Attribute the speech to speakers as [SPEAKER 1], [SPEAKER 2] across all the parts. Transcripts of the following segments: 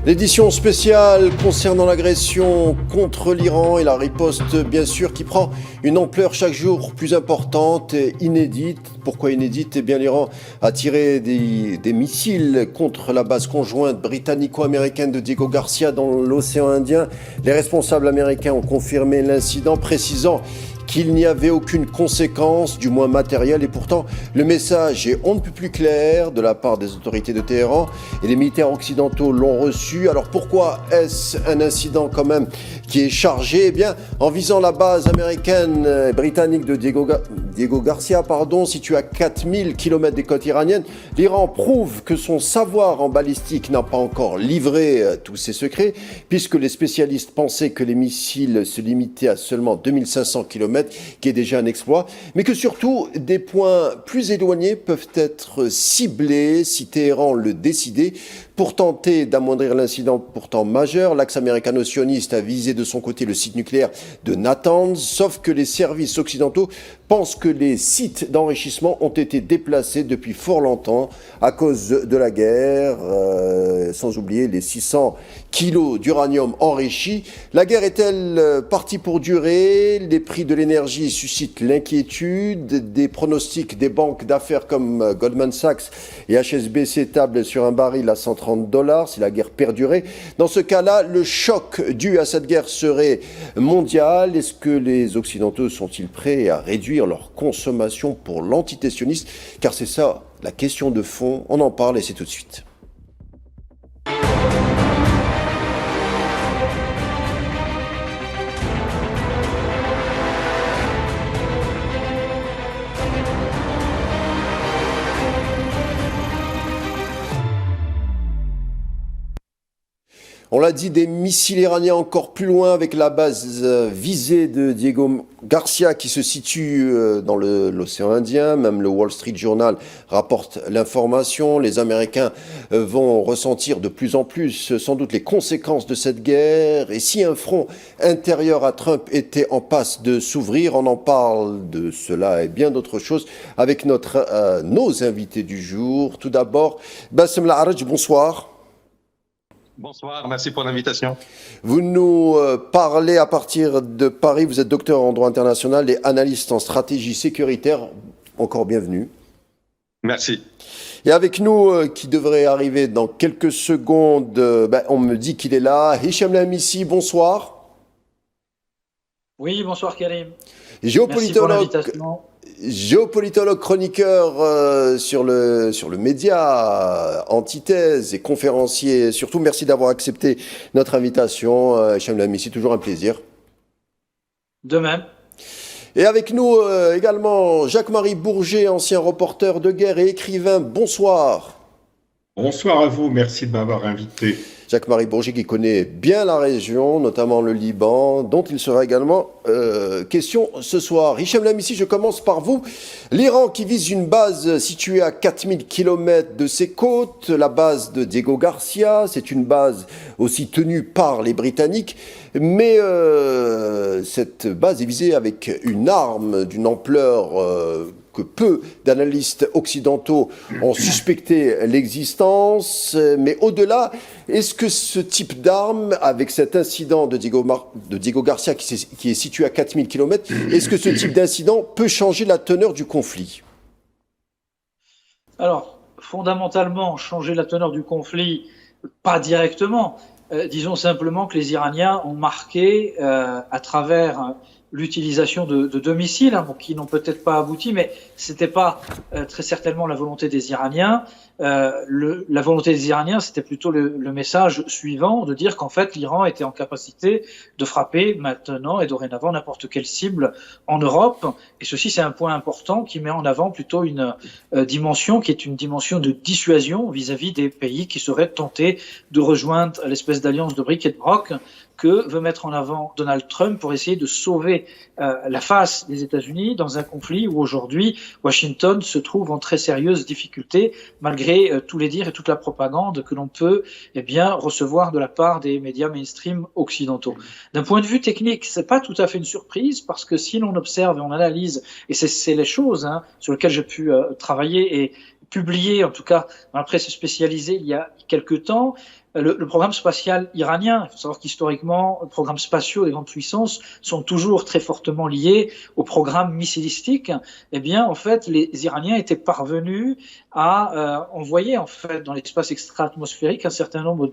[SPEAKER 1] L'édition spéciale concernant l'agression contre l'Iran et la riposte, bien sûr, qui prend une ampleur chaque jour plus importante et inédite. Pourquoi inédite? Eh bien, l'Iran a tiré des missiles contre la base conjointe britannico-américaine de Diego Garcia dans l'océan Indien. Les responsables américains ont confirmé l'incident, précisant qu'il n'y avait aucune conséquence, du moins matérielle, et pourtant le message est on ne peut plus clair de la part des autorités de Téhéran et les militaires occidentaux l'ont reçu. Alors pourquoi est-ce un incident quand même qui est chargé? Eh bien, en visant la base américaine et britannique de Diego Garcia, située à 4000 km des côtes iraniennes, l'Iran prouve que son savoir en balistique n'a pas encore livré tous ses secrets, puisque les spécialistes pensaient que les missiles se limitaient à seulement 2500 km, qui est déjà un exploit, mais que surtout des points plus éloignés peuvent être ciblés si Téhéran le décidait. Pour tenter d'amoindrir l'incident pourtant majeur, l'axe américano-sioniste a visé de son côté le site nucléaire de Natanz, sauf que les services occidentaux pensent que les sites d'enrichissement ont été déplacés depuis fort longtemps à cause de la guerre, sans oublier les 600 kilos d'uranium enrichi. La guerre est-elle partie pour durer? Les prix de l'énergie suscitent l'inquiétude. Des pronostics des banques d'affaires comme Goldman Sachs et HSBC tablent sur un baril à $130 si la guerre perdurait. Dans ce cas-là, le choc dû à cette guerre serait mondial. Est-ce que les Occidentaux sont-ils prêts à réduire leur consommation pour l'entité sioniste? Car c'est ça la question de fond. On en parle et c'est tout de suite. On l'a dit, des missiles iraniens encore plus loin avec la base visée de Diego Garcia qui se situe dans l'océan Indien. Même le Wall Street Journal rapporte l'information. Les Américains vont ressentir de plus en plus sans doute les conséquences de cette guerre. Et si un front intérieur à Trump était en passe de s'ouvrir, on en parle de cela et bien d'autres choses avec nos invités du jour. Tout d'abord, Bassem Laharj, bonsoir.
[SPEAKER 2] Bonsoir, merci pour l'invitation.
[SPEAKER 1] Vous nous parlez à partir de Paris, vous êtes docteur en droit international et analyste en stratégie sécuritaire. Encore bienvenue.
[SPEAKER 2] Merci.
[SPEAKER 1] Et avec nous, qui devrait arriver dans quelques secondes, on me dit qu'il est là, Hicham Lamisi, bonsoir.
[SPEAKER 3] Oui, bonsoir Karim.
[SPEAKER 1] Géopolitologue, chroniqueur sur le média Antithèse et conférencier. Surtout, merci d'avoir accepté notre invitation. Hicham Lamisi, toujours un plaisir.
[SPEAKER 3] De même.
[SPEAKER 1] Et avec nous également Jacques-Marie Bourget, ancien reporter de guerre et écrivain. Bonsoir.
[SPEAKER 4] Bonsoir à vous, merci de m'avoir invité.
[SPEAKER 1] Jacques-Marie Bourget qui connaît bien la région, notamment le Liban, dont il sera également question ce soir. Hicham Lamisi, je commence par vous. L'Iran qui vise une base située à 4000 km de ses côtes, la base de Diego Garcia, c'est une base aussi tenue par les Britanniques, mais cette base est visée avec une arme d'une ampleur que peu d'analystes occidentaux ont suspecté l'existence. Mais au-delà, est-ce que ce type d'arme, avec cet incident de Diego Garcia qui est situé à 4000 km, est-ce que ce type d'incident peut changer la teneur du conflit?
[SPEAKER 3] Alors, fondamentalement, changer la teneur du conflit, pas directement. Disons simplement que les Iraniens ont marqué à travers l'utilisation de deux missiles, qui n'ont peut-être pas abouti, mais c'était pas très certainement la volonté des Iraniens. La volonté des Iraniens, c'était plutôt le message suivant, de dire qu'en fait l'Iran était en capacité de frapper maintenant et dorénavant n'importe quelle cible en Europe. Et ceci, c'est un point important qui met en avant plutôt une dimension qui est une dimension de dissuasion vis-à-vis des pays qui seraient tentés de rejoindre l'espèce d'alliance de bric et de broc que veut mettre en avant Donald Trump pour essayer de sauver la face des États-Unis dans un conflit où aujourd'hui Washington se trouve en très sérieuse difficulté malgré tous les dires et toute la propagande que l'on peut recevoir de la part des médias mainstream occidentaux. D'un point de vue technique, c'est pas tout à fait une surprise parce que si l'on observe et on analyse, et c'est les choses sur lesquelles j'ai pu travailler et publié, en tout cas dans la presse spécialisée il y a quelque temps, le programme spatial iranien. Il faut savoir qu'historiquement, les programmes spatiaux des grandes puissances sont toujours très fortement liés au programme missilistique. Eh bien, en fait, les Iraniens étaient parvenus à envoyer en fait dans l'espace extra-atmosphérique un certain nombre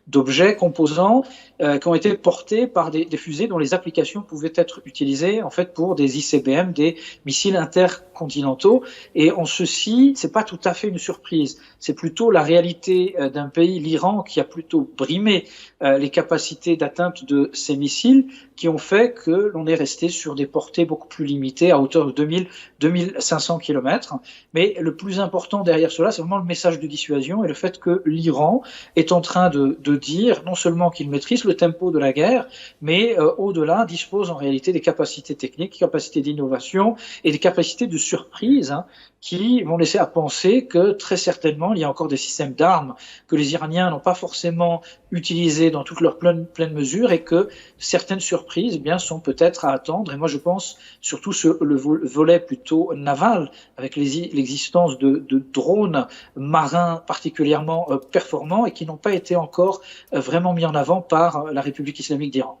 [SPEAKER 3] d'objets composants qui ont été portés par des fusées dont les applications pouvaient être utilisées en fait pour des ICBM, des missiles intercontinentaux. Et en ceci, c'est pas tout à fait une surprise. C'est plutôt la réalité d'un pays, l'Iran, qui a plutôt brimé les capacités d'atteinte de ces missiles, qui ont fait que l'on est resté sur des portées beaucoup plus limitées, à hauteur de 2000-2500 km. Mais le plus important derrière cela, c'est vraiment le message de dissuasion et le fait que l'Iran est en train de dire non seulement qu'il maîtrise le tempo de la guerre, mais au-delà dispose en réalité des capacités techniques, des capacités d'innovation et des capacités de surprise qui vont laisser à penser que très certainement il y a encore des systèmes d'armes que les Iraniens n'ont pas forcément utilisés dans toute leur pleine mesure et que certaines surprises eh bien, sont peut-être à attendre. Et moi je pense surtout sur le volet plutôt naval avec l'existence de drones marins particulièrement performants et qui n'ont pas été encore vraiment mis en avant par la République islamique d'Iran.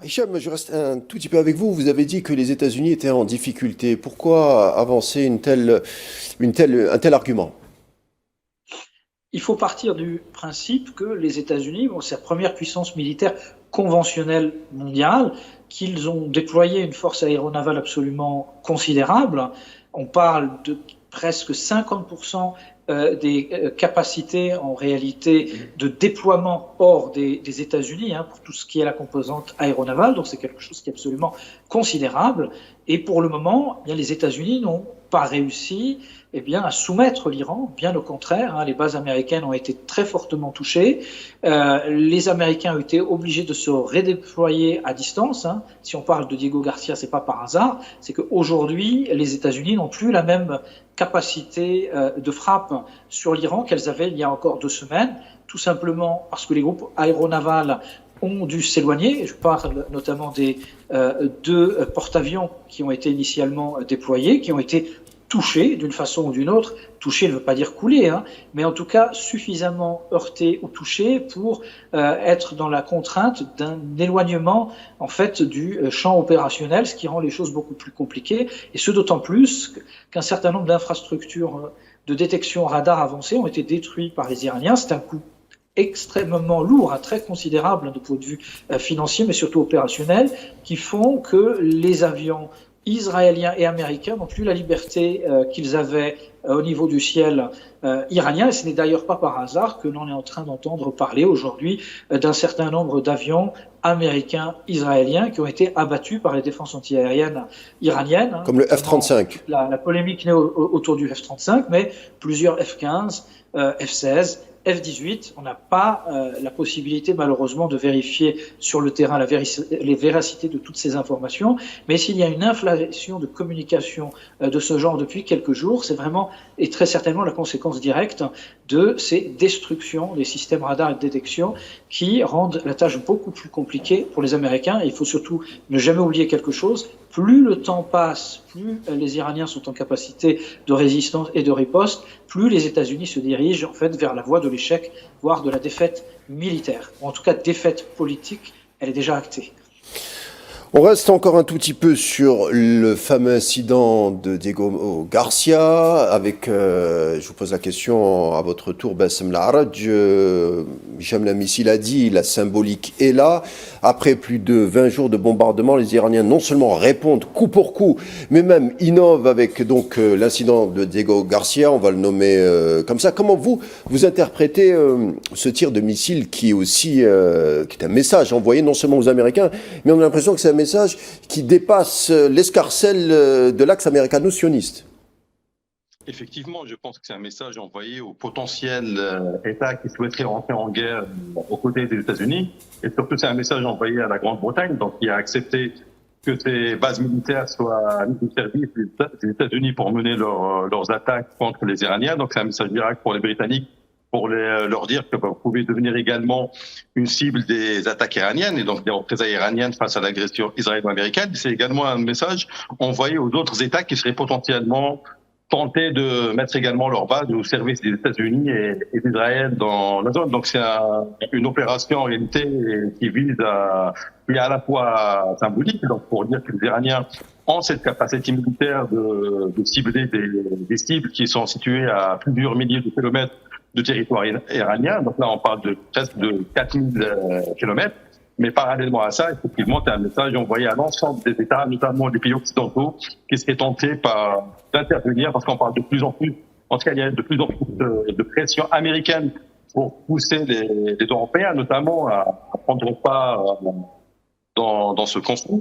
[SPEAKER 1] Hicham, je reste un tout petit peu avec vous. Vous avez dit que les États-Unis étaient en difficulté. Pourquoi avancer un tel argument?
[SPEAKER 3] Il faut partir du principe que les États-Unis, c'est la première puissance militaire conventionnelle mondiale, qu'ils ont déployé une force aéronavale absolument considérable. On parle de presque 50% des capacités en réalité de déploiement hors des États-Unis pour tout ce qui est la composante aéronavale, donc c'est quelque chose qui est absolument considérable. Et pour le moment, les États-Unis n'ont pas réussi à soumettre l'Iran, bien au contraire. Les bases américaines ont été très fortement touchées. Les Américains ont été obligés de se redéployer à distance. Si on parle de Diego Garcia, c'est pas par hasard. C'est qu'aujourd'hui, les États-Unis n'ont plus la même capacité de frappe sur l'Iran qu'elles avaient il y a encore 2 semaines, tout simplement parce que les groupes aéronavals ont dû s'éloigner. Je parle notamment des 2 porte-avions qui ont été initialement déployés, qui ont été touchés d'une façon ou d'une autre. Touché ne veut pas dire coulé, mais en tout cas suffisamment heurté ou touché pour être dans la contrainte d'un éloignement en fait du champ opérationnel, ce qui rend les choses beaucoup plus compliquées. Et ce d'autant plus qu'un certain nombre d'infrastructures de détection radar avancées ont été détruites par les Iraniens. C'est un coût extrêmement lourd, très considérable de point de vue financier, mais surtout opérationnel, qui font que les avions israéliens et américains n'ont plus la liberté qu'ils avaient au niveau du ciel iranien. Et ce n'est d'ailleurs pas par hasard que l'on est en train d'entendre parler aujourd'hui d'un certain nombre d'avions américains, israéliens qui ont été abattus par les défenses antiaériennes iraniennes.
[SPEAKER 1] Comme le F-35.
[SPEAKER 3] La polémique n'est autour du F-35, mais plusieurs F-15, F-16, F-18, on n'a pas la possibilité malheureusement de vérifier sur le terrain les véracités de toutes ces informations, mais s'il y a une inflation de communication de ce genre depuis quelques jours, c'est vraiment et très certainement la conséquence directe de ces destructions des systèmes radars et de détection qui rendent la tâche beaucoup plus compliquée pour les Américains. Et il faut surtout ne jamais oublier quelque chose, plus le temps passe, plus les Iraniens sont en capacité de résistance et de riposte, plus les États-Unis se dirigent en fait vers la voie de l'échec, voire de la défaite militaire. Ou en tout cas, défaite politique, elle est déjà actée.
[SPEAKER 1] On reste encore un tout petit peu sur le fameux incident de Diego Garcia avec, je vous pose la question à votre tour, Bassem Laraj. Hicham Lamisi l'a dit, la symbolique est là. Après plus de 20 jours de bombardement, les Iraniens non seulement répondent coup pour coup, mais même innovent avec donc l'incident de Diego Garcia, on va le nommer comme ça. Comment vous interprétez ce tir de missile qui est aussi qui est un message envoyé non seulement aux Américains, mais on a l'impression que c'est un message qui dépasse l'escarcelle de l'axe américano-sioniste?
[SPEAKER 2] Effectivement, je pense que c'est un message envoyé aux potentiels États qui souhaiteraient rentrer en guerre aux côtés des États-Unis. Et surtout, c'est un message envoyé à la Grande-Bretagne, donc qui a accepté que ces bases militaires soient mises au service des États-Unis pour mener leurs attaques contre les Iraniens. Donc c'est un message direct pour les Britanniques, pour leur dire que vous pouvez devenir également une cible des attaques iraniennes et donc des représailles iraniennes face à l'agression israélo-américaine. C'est également un message envoyé aux autres États qui seraient potentiellement tenter de mettre également leur base au service des États-Unis et d'Israël dans la zone. Donc c'est une opération en réalité qui est à la fois symbolique, donc pour dire que les Iraniens ont cette capacité militaire de cibler des cibles qui sont situées à plusieurs milliers de kilomètres de territoire iranien. Donc là, on parle de presque de 4000 kilomètres. Mais parallèlement à ça, effectivement, c'est un message envoyé à l'ensemble des États, notamment des pays occidentaux, qui seraient tentés d'intervenir, parce qu'on parle de plus en plus, en tout cas, il y a de plus en plus de pression américaine pour pousser les Européens, notamment, à prendre part dans ce conflit.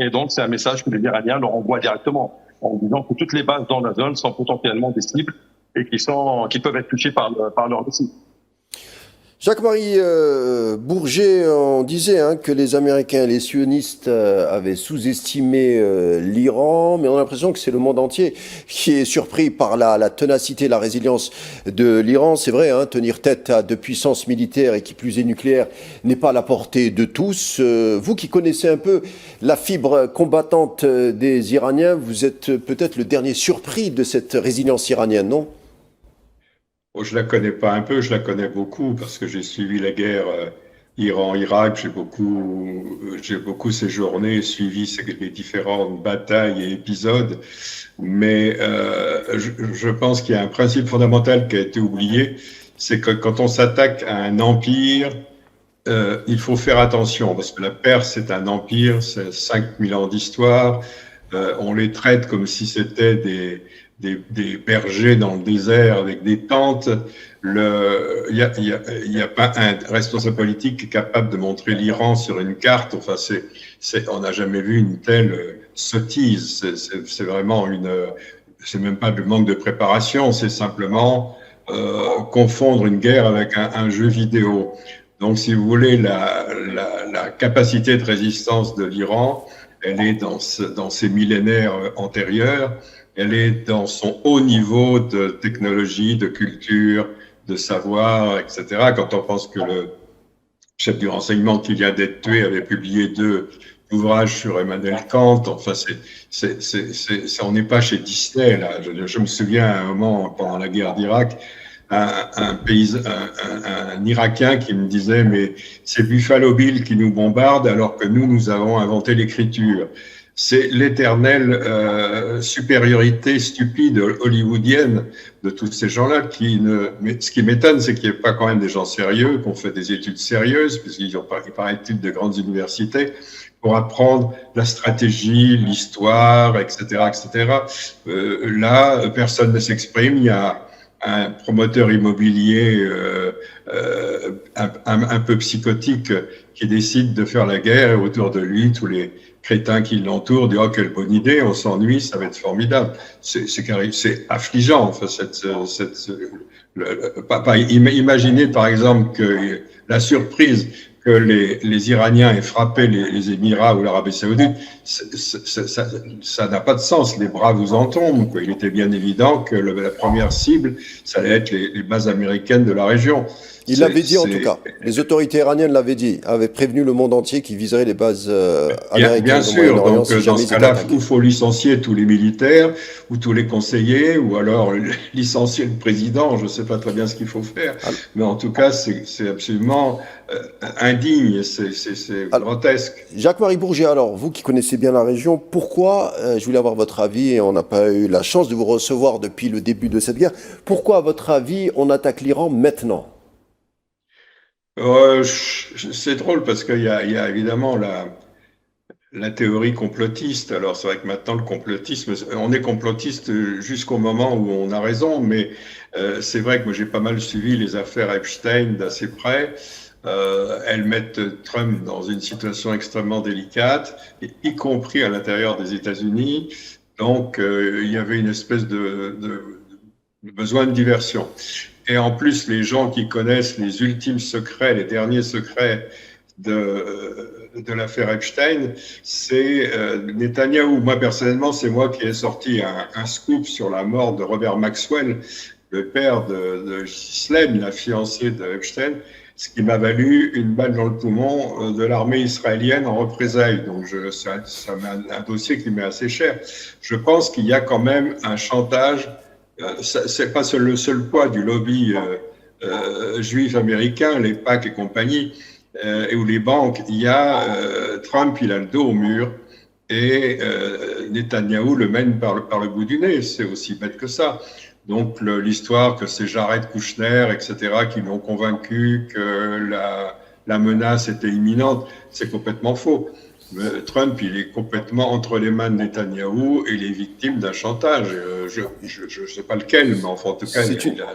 [SPEAKER 2] Et donc, c'est un message que les Iraniens leur envoient directement, en disant que toutes les bases dans la zone sont potentiellement des cibles et qui peuvent être touchées par leurs missiles.
[SPEAKER 1] Jacques-Marie Bourget, on disait que les Américains et les sionistes avaient sous-estimé l'Iran, mais on a l'impression que c'est le monde entier qui est surpris par la ténacité, la résilience de l'Iran. C'est vrai, tenir tête à de puissances militaires et qui plus est nucléaire n'est pas à la portée de tous. Vous qui connaissez un peu la fibre combattante des Iraniens, vous êtes peut-être le dernier surpris de cette résilience iranienne, non ?
[SPEAKER 4] Oh, je la connais pas un peu, je la connais beaucoup parce que j'ai suivi la guerre Iran-Irak, j'ai beaucoup séjourné, suivi les différentes batailles et épisodes, mais je pense qu'il y a un principe fondamental qui a été oublié, c'est que quand on s'attaque à un empire, il faut faire attention parce que la Perse c'est un empire, c'est 5000 ans d'histoire, on les traite comme si c'était des bergers dans le désert avec des tentes. Il y a pas un responsable politique qui est capable de montrer l'Iran sur une carte. Enfin, on n'a jamais vu une telle sottise. C'est vraiment c'est même pas du manque de préparation, c'est simplement confondre une guerre avec un jeu vidéo. Donc, si vous voulez, la capacité de résistance de l'Iran, elle est dans ces millénaires antérieurs. Elle est dans son haut niveau de technologie, de culture, de savoir, etc. Quand on pense que le chef du renseignement qui vient d'être tué avait publié 2 ouvrages sur Emmanuel Kant, enfin, on n'est pas chez Disney, là. Je me souviens à un moment, pendant la guerre d'Irak, un Irakien qui me disait, mais c'est Buffalo Bill qui nous bombarde alors que nous avons inventé l'écriture. C'est l'éternelle supériorité stupide hollywoodienne de tous ces gens-là mais ce qui m'étonne, c'est qu'il n'y ait pas quand même des gens sérieux, qu'on fait des études sérieuses, puisqu'ils ont pas, il paraît-il, de grandes universités, pour apprendre la stratégie, l'histoire, etc., etc. Là, personne ne s'exprime. Il y a un promoteur immobilier un peu psychotique qui décide de faire la guerre, et autour de lui, tous les crétins qui l'entourent disent « Oh, quelle bonne idée, on s'ennuie, ça va être formidable ». C'est affligeant. Enfin, imaginez par exemple que la surprise que les Iraniens aient frappé les Émirats ou l'Arabie Saoudite, ça n'a pas de sens. Les bras vous en tombent, quoi. Il était bien évident que la première cible, ça allait être les bases américaines de la région.
[SPEAKER 1] Il l'avait dit en tout cas. Les autorités iraniennes l'avaient dit, avaient prévenu le monde entier qui viserait les bases américaines.
[SPEAKER 4] Bien sûr, donc dans ce cas-là, il faut licencier tous les militaires ou tous les conseillers ou alors licencier le président. Je ne sais pas très bien ce qu'il faut faire, mais en tout cas, c'est absolument indigne, c'est grotesque.
[SPEAKER 1] Jacques-Marie Bourget, alors vous qui connaissez bien la région, pourquoi, je voulais avoir votre avis et on n'a pas eu la chance de vous recevoir depuis le début de cette guerre, pourquoi à votre avis on attaque l'Iran maintenant ?
[SPEAKER 4] C'est drôle parce qu'il y a évidemment la théorie complotiste. Alors c'est vrai que maintenant le complotisme, on est complotiste jusqu'au moment où on a raison, mais c'est vrai que moi j'ai pas mal suivi les affaires Epstein d'assez près. Elles mettent Trump dans une situation extrêmement délicate, y compris à l'intérieur des États-Unis. Donc il y avait une espèce de besoin de diversion. Et en plus, les gens qui connaissent les ultimes secrets, les derniers secrets de l'affaire Epstein, c'est Netanyahou. Moi, personnellement, c'est moi qui ai sorti un scoop sur la mort de Robert Maxwell, le père de Ghislaine, la fiancée de Epstein. ce qui m'a valu une balle dans le poumon de l'armée israélienne en représailles. Donc, ça m'est un dossier qui m'est assez cher. Je pense qu'il y a quand même un chantage. C'est pas le seul poids du lobby juif américain, les PAC et compagnie, ou les banques. Il y a Trump, il a le dos au mur. Et Netanyahou le mène par le bout du nez. C'est aussi bête que ça. Donc, l'histoire que c'est Jared Kushner, etc., qui l'ont convaincu que la menace était imminente, c'est complètement faux. Trump, il est complètement entre les mains de Netanyahou et les victimes d'un chantage. Je ne sais pas lequel, mais enfin, en tout cas,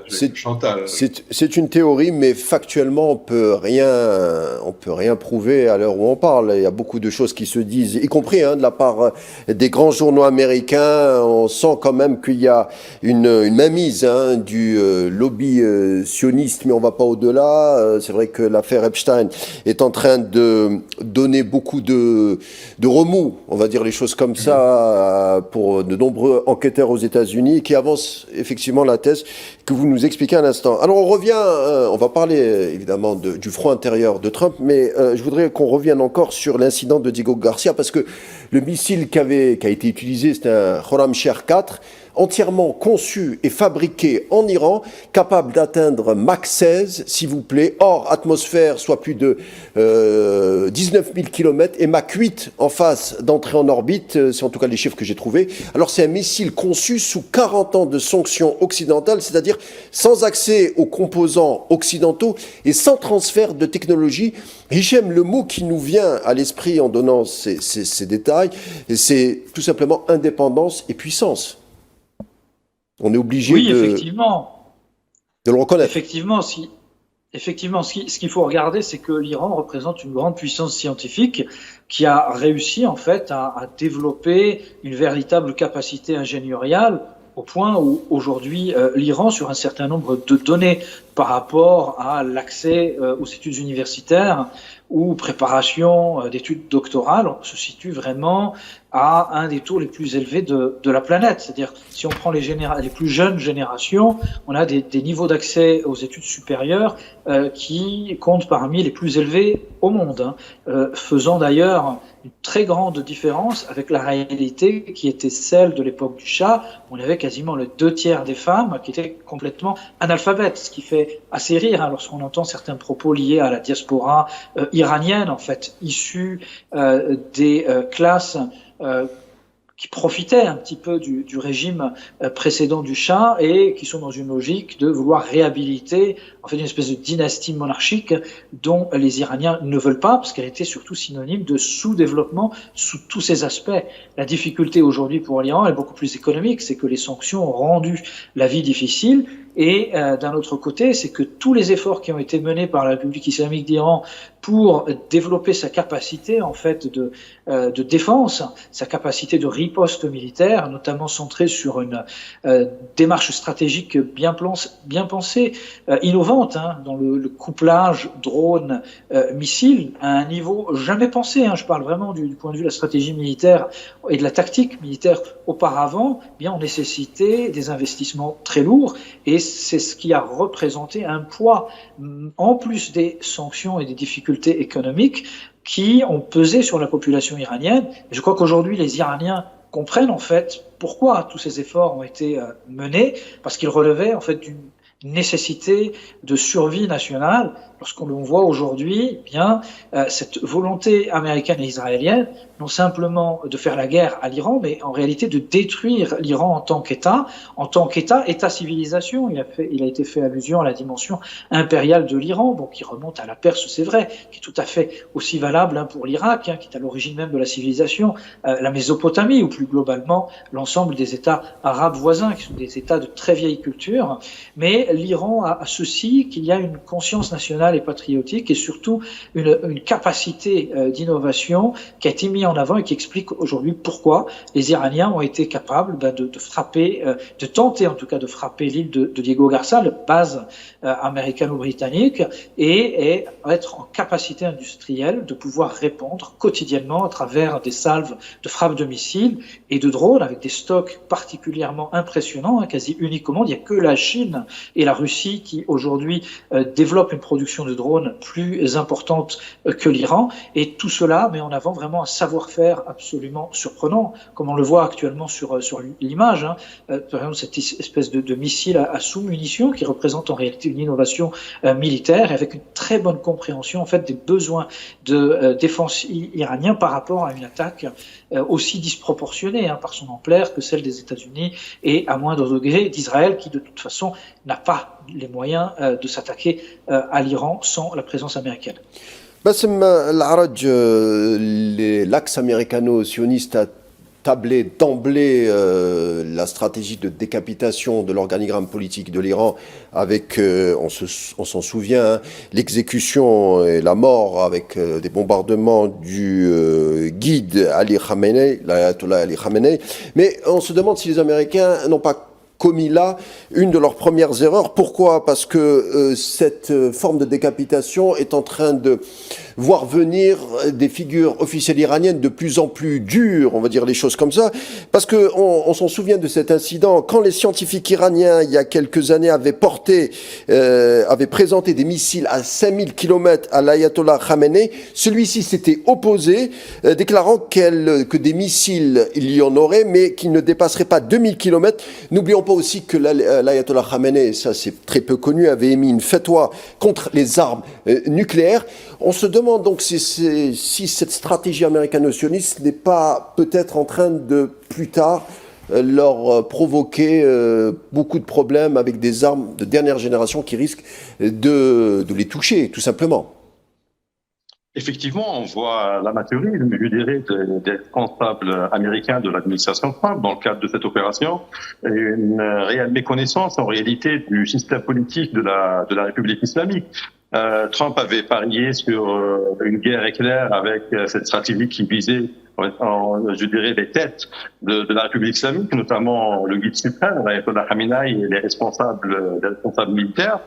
[SPEAKER 4] c'est un chantage.
[SPEAKER 1] C'est une théorie, mais factuellement, on peut rien prouver à l'heure où on parle. Il y a beaucoup de choses qui se disent, y compris de la part des grands journaux américains. On sent quand même qu'il y a une mainmise du lobby sioniste, mais on ne va pas au-delà. C'est vrai que l'affaire Epstein est en train de donner beaucoup de remous, on va dire les choses comme ça, pour de nombreux enquêteurs aux États-Unis qui avancent effectivement la thèse que vous nous expliquez à l'instant. Alors on revient, on va parler évidemment du front intérieur de Trump, mais je voudrais qu'on revienne encore sur l'incident de Diego Garcia, parce que le missile qui a été utilisé, c'était un Khorramshahr 4, entièrement conçu et fabriqué en Iran, capable d'atteindre Mach 16, s'il vous plaît, hors atmosphère, soit plus de 19 000 km, et Mach 8 en face d'entrer en orbite, c'est en tout cas les chiffres que j'ai trouvés. Alors c'est un missile conçu sous 40 ans de sanctions occidentales, c'est-à-dire sans accès aux composants occidentaux et sans transfert de technologie. Hichem, le mot qui nous vient à l'esprit en donnant ces détails, c'est tout simplement indépendance et puissance. On est obligé
[SPEAKER 3] effectivement.
[SPEAKER 1] De le reconnaître.
[SPEAKER 3] Effectivement, ce qu'il faut regarder, c'est que l'Iran représente une grande puissance scientifique qui a réussi en fait à développer une véritable capacité ingénieriale au point où aujourd'hui l'Iran, sur un certain nombre de données par rapport à l'accès aux études universitaires ou préparation d'études doctorales, on se situe vraiment à un des taux les plus élevés de la planète. C'est-à-dire, si on prend les plus jeunes générations, on a des niveaux d'accès aux études supérieures qui comptent parmi les plus élevés au monde, faisant d'ailleurs une très grande différence avec la réalité qui était celle de l'époque du Shah. On avait quasiment le 2/3 des femmes qui étaient complètement analphabètes, ce qui fait assez rire lorsqu'on entend certains propos liés à la diaspora iranienne, en fait, issue des classes qui profitaient un petit peu du régime précédent du Shah et qui sont dans une logique de vouloir réhabiliter en fait une espèce de dynastie monarchique dont les Iraniens ne veulent pas, parce qu'elle était surtout synonyme de sous-développement sous tous ses aspects. La difficulté aujourd'hui pour l'Iran est beaucoup plus économique, c'est que les sanctions ont rendu la vie difficile. Et d'un autre côté, c'est que tous les efforts qui ont été menés par la République islamique d'Iran pour développer sa capacité en fait de défense, sa capacité de riposte militaire, notamment centrée sur une démarche stratégique bien pensée, innovante, dans le couplage drone-missile à un niveau jamais pensé. Je parle vraiment du point de vue de la stratégie militaire et de la tactique militaire auparavant, ont nécessité des investissements très lourds, et c'est ce qui a représenté un poids, en plus des sanctions et des difficultés économiques, qui ont pesé sur la population iranienne. Et je crois qu'aujourd'hui, les Iraniens comprennent en fait pourquoi tous ces efforts ont été menés, parce qu'ils relevaient en fait d'une nécessité de survie nationale. Lorsqu'on voit aujourd'hui, cette volonté américaine et israélienne, non simplement de faire la guerre à l'Iran, mais en réalité de détruire l'Iran en tant qu'État, État-civilisation. Il a été fait allusion à la dimension impériale de l'Iran, qui remonte à la Perse, c'est vrai, qui est tout à fait aussi valable pour l'Irak, qui est à l'origine même de la civilisation, la Mésopotamie, ou plus globalement l'ensemble des États arabes voisins, qui sont des États de très vieille culture. Mais l'Iran a ceci, qu'il y a une conscience nationale et patriotique, et surtout une capacité d'innovation qui a été mise en avant et qui explique aujourd'hui pourquoi les Iraniens ont été capables de frapper, de tenter en tout cas de frapper l'île de Diego Garcia, la base américano-britannique, et être en capacité industrielle de pouvoir répondre quotidiennement à travers des salves de frappes de missiles et de drones, avec des stocks particulièrement impressionnants, quasi uniques au monde. Il n'y a que la Chine et la Russie qui aujourd'hui développe une production de drones plus importante que l'Iran. Et tout cela met en avant vraiment un savoir-faire absolument surprenant, comme on le voit actuellement sur l'image. Hein. Par exemple, cette espèce de missile à sous-munitions qui représente en réalité une innovation militaire avec une très bonne compréhension en fait des besoins de défense iranien par rapport à une attaque aussi disproportionnée par son ampleur que celle des États-Unis et à moindre degré d'Israël qui de toute façon n'a pas les moyens de s'attaquer à l'Iran sans la présence américaine.
[SPEAKER 1] Bassem Al-Araj, l'axe américano-sioniste a tablé d'emblée la stratégie de décapitation de l'organigramme politique de l'Iran avec, on s'en souvient, l'exécution et la mort avec des bombardements du guide Ali Khamenei, l'ayatollah Ali Khamenei. Mais on se demande si les Américains n'ont pas commis là une de leurs premières erreurs. Pourquoi ? Parce que cette forme de décapitation est en train de voir venir des figures officielles iraniennes de plus en plus dures, on va dire les choses comme ça, parce que on s'en souvient de cet incident quand les scientifiques iraniens, il y a quelques années, avaient présenté des missiles à 5000 km à l'ayatollah Khamenei. Celui-ci s'était opposé, déclarant que des missiles, il y en aurait, mais qu'ils ne dépasseraient pas 2000 km. N'oublions pas aussi que l'ayatollah Khamenei, ça c'est très peu connu, avait émis une fatwa contre les armes nucléaires. On se demande donc si cette stratégie américano-sioniste n'est pas peut-être en train de, plus tard, leur provoquer beaucoup de problèmes avec des armes de dernière génération qui risquent de les toucher, tout simplement.
[SPEAKER 2] Effectivement, on voit l'amateurisme, je dirais, des responsables américains de l'administration Trump dans le cadre de cette opération, et une réelle méconnaissance en réalité du système politique de la République islamique. Trump avait parié sur une guerre éclair avec cette stratégie qui visait, je dirais, les têtes de la République islamique, notamment le guide suprême, l'ayatollah Khamenei et les responsables militaires.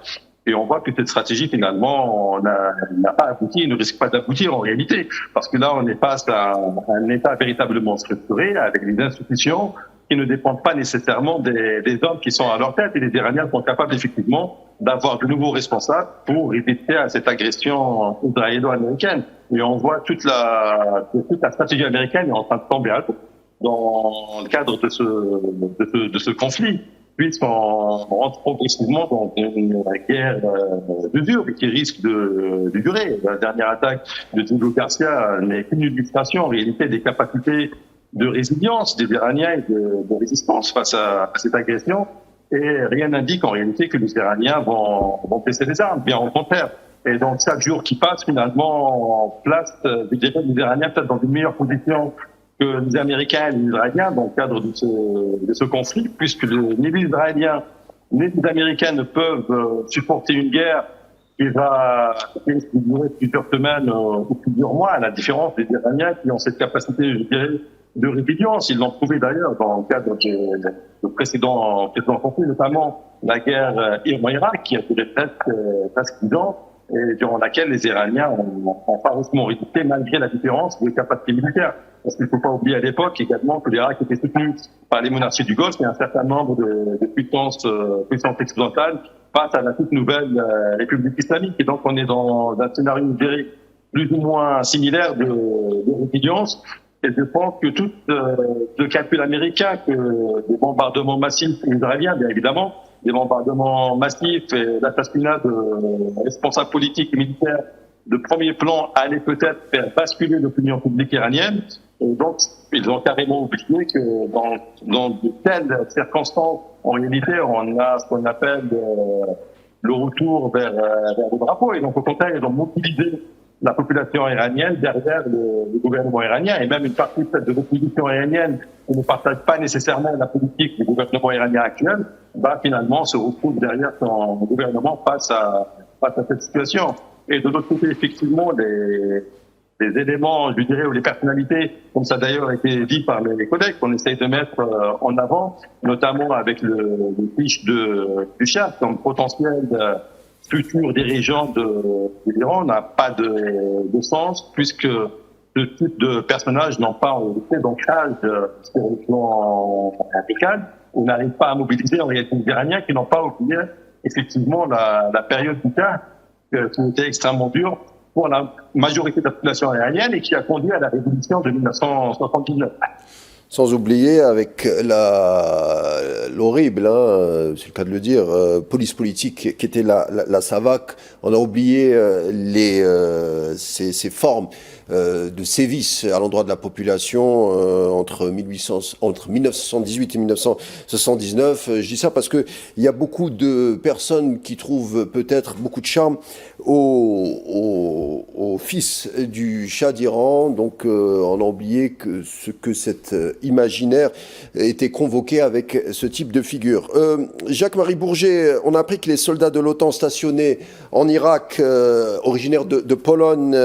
[SPEAKER 2] Et on voit que cette stratégie, finalement, n'a pas abouti, ne risque pas d'aboutir en réalité. Parce que là, on est face à un État véritablement structuré, avec des institutions qui ne dépendent pas nécessairement des hommes qui sont à leur tête. Et les Iraniens sont capables, effectivement, d'avoir de nouveaux responsables pour résister à cette agression israélo-américaine. Et on voit toute la stratégie américaine est en train de tomber à l'eau dans le cadre de ce conflit, puisqu'on rentre progressivement dans une guerre d'usure qui risque de durer. La dernière attaque de Diego Garcia n'est qu'une illustration, en réalité, des capacités de résilience des Iraniens et de résistance face à cette agression. Et rien n'indique en réalité que les Iraniens vont baisser les armes, bien au contraire. Et donc, chaque jour qui passe, finalement, on place les Iraniens peut-être dans une meilleure position que les Américains et les Israéliens dans le cadre de ce conflit, puisque ni les Israéliens ni les Américains ne peuvent supporter une guerre qui va durer plusieurs semaines ou plusieurs mois, à la différence des Iraniens qui ont cette capacité, je dirais, de résilience. Ils l'ont prouvé d'ailleurs dans le cadre de précédents conflits, notamment la guerre Iran-Irak qui a duré presque 10 ans, et durant laquelle les Iraniens ont farouchement résisté malgré la différence des capacités militaires. Parce qu'il ne faut pas oublier à l'époque également que l'Irak était soutenu par les monarchies du Golfe et un certain nombre de puissances occidentales face à la toute nouvelle République islamique. Et donc on est dans un scénario, je dirais, plus ou moins similaire de résilience. Et je pense que tout le calcul américain, que des bombardements massifs israéliens, bien évidemment, des bombardements massifs et l'assassinat de responsables politiques et militaires de premier plan allaient peut-être faire basculer l'opinion publique iranienne. Et donc, ils ont carrément oublié que dans de telles circonstances, en réalité, on a ce qu'on appelle le retour vers le drapeau. Et donc, au contraire, ils ont mobilisé la population iranienne derrière le gouvernement iranien, et même une partie de l'opposition iranienne qui ne partage pas nécessairement la politique du gouvernement iranien actuel, finalement se retrouve derrière son gouvernement face à cette situation. Et de l'autre côté, effectivement, les éléments, je dirais, ou les personnalités, comme ça d'ailleurs a été dit par les collègues, qu'on essaye de mettre en avant, notamment avec le fiche du Shah comme potentiel futur dirigeant de l'Iran, n'a pas de sens, puisque ce type de personnages n'ont pas en réalité d'ancrage sur le plan radical, ou n'arrivent pas à mobiliser en réalité les Iraniens qui n'ont pas oublié effectivement la période d'État qui était extrêmement dure pour la majorité de la population iranienne et qui a conduit à la révolution de 1979.
[SPEAKER 1] Sans oublier avec l'horrible, c'est le cas de le dire, police politique qui était la SAVAK. On a oublié ces formes de sévices à l'endroit de la population entre 1978 et 1979. Je dis ça parce que il y a beaucoup de personnes qui trouvent peut-être beaucoup de charme au fils du Shah d'Iran. Donc on a oublié que cet imaginaire était convoqué avec ce type de figure. Jacques-Marie Bourget, on a appris que les soldats de l'OTAN stationnés en Irak, originaires de Pologne,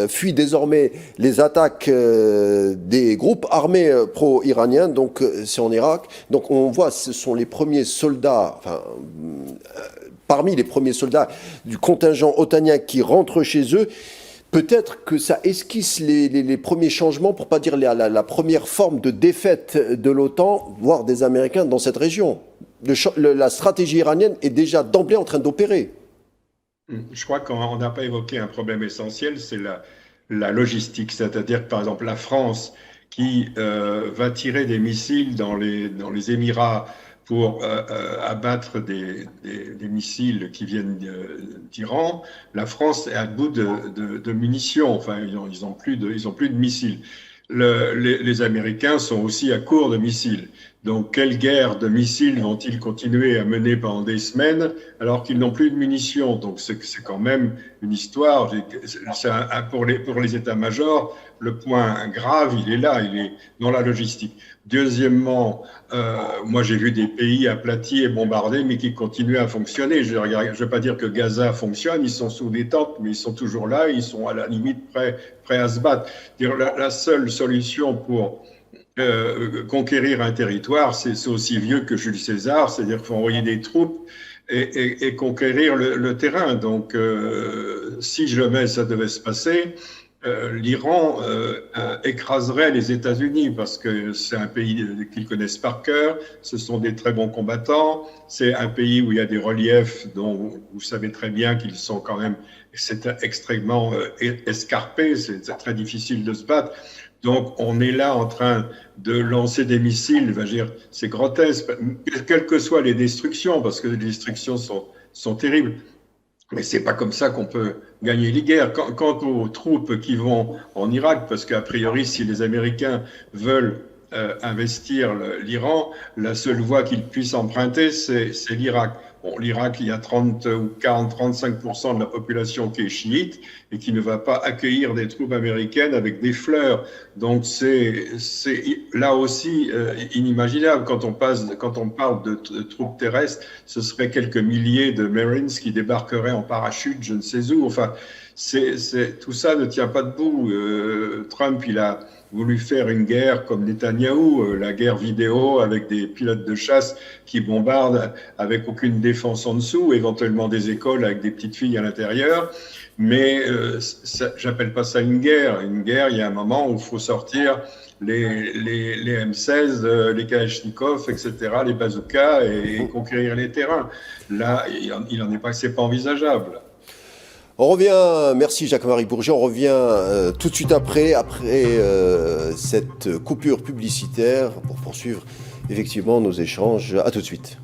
[SPEAKER 1] fuient désormais les attaques des groupes armés pro-iraniens, donc c'est en Irak. Donc on voit, ce sont les premiers soldats, parmi les premiers soldats du contingent otanien qui rentrent chez eux. Peut-être que ça esquisse les premiers changements, pour pas dire la première forme de défaite de l'OTAN, voire des Américains dans cette région. La stratégie iranienne est déjà d'emblée en train d'opérer.
[SPEAKER 4] Je crois qu'on n'a pas évoqué un problème essentiel, c'est la logistique. C'est-à-dire que, par exemple, la France, qui va tirer des missiles dans les Émirats pour abattre des missiles qui viennent d'Iran, la France est à bout de munitions. Enfin, ils ont plus de missiles. Les Américains sont aussi à court de missiles. Donc, quelle guerre de missiles vont-ils continuer à mener pendant des semaines alors qu'ils n'ont plus de munitions? Donc, c'est quand même une histoire. Pour les états-majors, le point grave, il est là, il est dans la logistique. Deuxièmement, moi j'ai vu des pays aplatis et bombardés, mais qui continuent à fonctionner. Je ne veux pas dire que Gaza fonctionne, ils sont sous des tentes, mais ils sont toujours là, ils sont à la limite prêts à se battre. La seule solution pour conquérir un territoire, c'est aussi vieux que Jules César, c'est-à-dire qu'il faut envoyer des troupes et conquérir le terrain. Donc, si jamais ça devait se passer, l'Iran écraserait les États-Unis parce que c'est un pays qu'ils connaissent par cœur, ce sont des très bons combattants, c'est un pays où il y a des reliefs dont vous savez très bien qu'ils sont quand même, c'est extrêmement escarpé, c'est très difficile de se battre. Donc, on est là en train de lancer des missiles, je veux dire, c'est grotesque, quelles que soient les destructions, parce que les destructions sont terribles. Mais c'est pas comme ça qu'on peut gagner les guerres. Quant aux troupes qui vont en Irak, parce qu'a priori, si les Américains veulent investir l'Iran, la seule voie qu'ils puissent emprunter, c'est l'Irak. Bon, l'Irak, il y a 30 ou 40, 35% de la population qui est chiite et qui ne va pas accueillir des troupes américaines avec des fleurs. Donc c'est là aussi inimaginable. Quand on parle de troupes terrestres, ce serait quelques milliers de Marines qui débarqueraient en parachute, je ne sais où. Enfin, tout ça ne tient pas debout. Trump, il a voulu faire une guerre comme Netanyahou, la guerre vidéo avec des pilotes de chasse qui bombardent avec aucune défense en dessous, éventuellement des écoles avec des petites filles à l'intérieur. Mais j'appelle pas ça une guerre. Une guerre, il y a un moment où il faut sortir les M16, les Kalachnikov, etc., les bazookas et conquérir les terrains. Là, il en est pas, c'est pas envisageable.
[SPEAKER 1] On revient, merci Jacques-Marie Bourget, on revient tout de suite après cette coupure publicitaire pour poursuivre effectivement nos échanges. À tout de suite.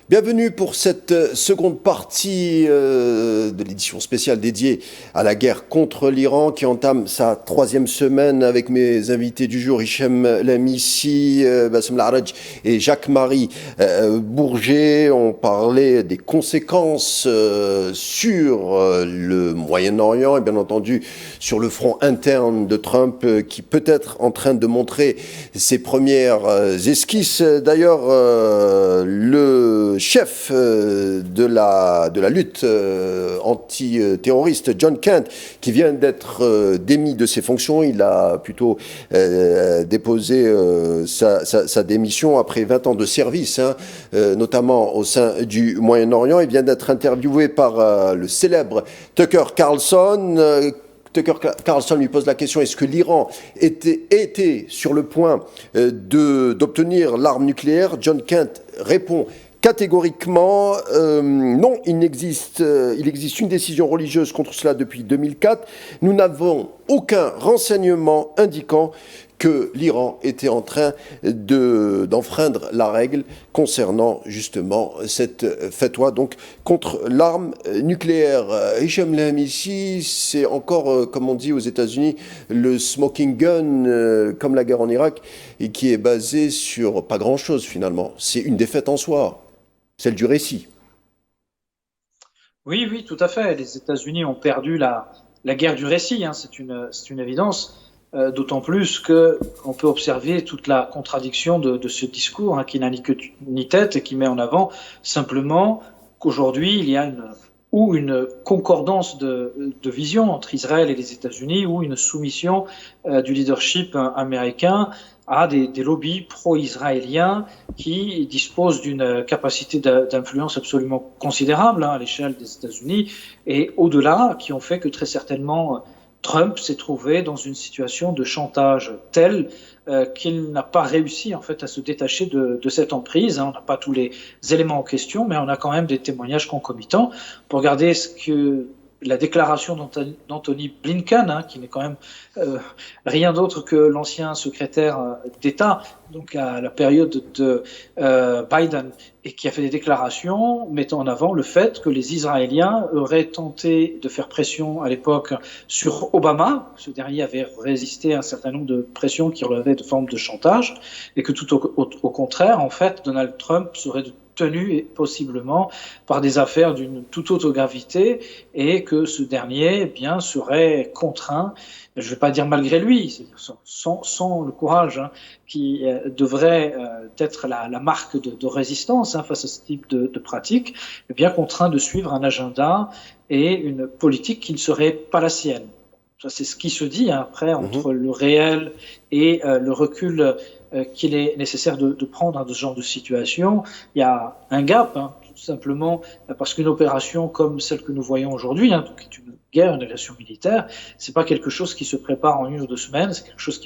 [SPEAKER 1] Bienvenue pour cette seconde partie de l'édition spéciale dédiée à la guerre contre l'Iran qui entame sa 3e semaine avec mes invités du jour, Hichem Lamissi, Bassem Laraj et Jacques-Marie Bourget. On parlait des conséquences sur le Moyen-Orient et bien entendu sur le front interne de Trump qui peut être en train de montrer ses premières esquisses. D'ailleurs, le chef de la lutte antiterroriste, John Kent, qui vient d'être démis de ses fonctions. Il a plutôt déposé sa démission après 20 ans de service, notamment au sein du Moyen-Orient. Il vient d'être interviewé par le célèbre Tucker Carlson. Tucker Carlson lui pose la question, est-ce que l'Iran était sur le point d'obtenir l'arme nucléaire? John Kent répond catégoriquement non, il existe une décision religieuse contre cela depuis 2004. Nous n'avons aucun renseignement indiquant que l'Iran était en train d'enfreindre la règle concernant justement cette fatwa donc contre l'arme nucléaire. Hicham Lehamissi, c'est encore, comme on dit aux États-Unis, le smoking gun, comme la guerre en Irak, et qui est basé sur pas grand-chose finalement. C'est une défaite en soi, celle du récit.
[SPEAKER 3] Oui, oui, tout à fait. Les États-Unis ont perdu la guerre du récit, c'est une évidence. D'autant plus qu'on peut observer toute la contradiction de ce discours qui n'a ni queue ni tête et qui met en avant simplement qu'aujourd'hui il y a une concordance de vision entre Israël et les États-Unis ou une soumission du leadership américain à des lobbies pro-israéliens qui disposent d'une capacité d'influence absolument considérable à l'échelle des États-Unis et au-delà, qui ont fait que très certainement Trump s'est trouvé dans une situation de chantage telle qu'il n'a pas réussi en fait à se détacher de cette emprise. On n'a pas tous les éléments en question, mais on a quand même des témoignages concomitants. Pour regarder ce que la déclaration d'Anthony Blinken, qui n'est quand même rien d'autre que l'ancien secrétaire d'État, donc à la période de Biden, et qui a fait des déclarations mettant en avant le fait que les Israéliens auraient tenté de faire pression à l'époque sur Obama. Ce dernier avait résisté à un certain nombre de pressions qui relevaient de formes de chantage, et que tout au contraire, en fait, Donald Trump serait tenu et possiblement par des affaires d'une toute autre gravité, et que ce dernier serait contraint, je ne vais pas dire malgré lui, sans le courage qui devrait être la marque de résistance face à ce type de pratique, contraint de suivre un agenda et une politique qui ne serait pas la sienne. Ça, c'est ce qui se dit après entre le réel et le recul qu'il est nécessaire de prendre dans ce genre de situation. Il y a un gap, tout simplement parce qu'une opération comme celle que nous voyons aujourd'hui, qui est une guerre, une agression militaire, c'est pas quelque chose qui se prépare en 1 ou 2 semaines, c'est quelque chose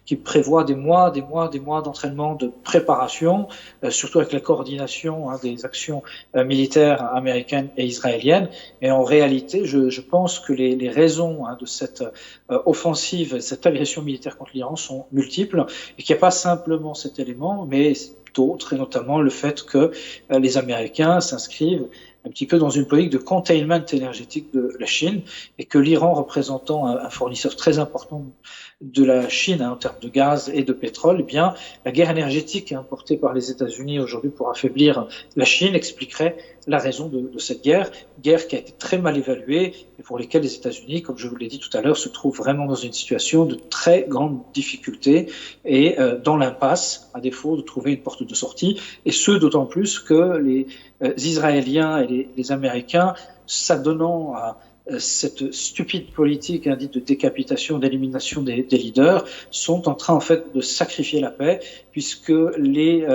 [SPEAKER 3] qui prévoit des mois d'entraînement, de préparation, surtout avec la coordination des actions militaires américaines et israéliennes. Et en réalité, je pense que les raisons de cette offensive, cette agression militaire contre l'Iran sont multiples, et qu'il n'y a pas simplement cet élément, mais d'autres, et notamment le fait que les Américains s'inscrivent un petit peu dans une politique de containment énergétique de la Chine, et que l'Iran, représentant un fournisseur très important de la Chine en termes de gaz et de pétrole, la guerre énergétique portée par les États-Unis aujourd'hui pour affaiblir la Chine expliquerait la raison de cette guerre qui a été très mal évaluée et pour laquelle les États-Unis, comme je vous l'ai dit tout à l'heure, se trouvent vraiment dans une situation de très grande difficulté et dans l'impasse, à défaut de trouver une porte de sortie, et ce d'autant plus que les Israéliens et les Américains, s'adonnant à cette stupide politique dite de décapitation, d'élimination des leaders, sont en train en fait de sacrifier la paix, puisque les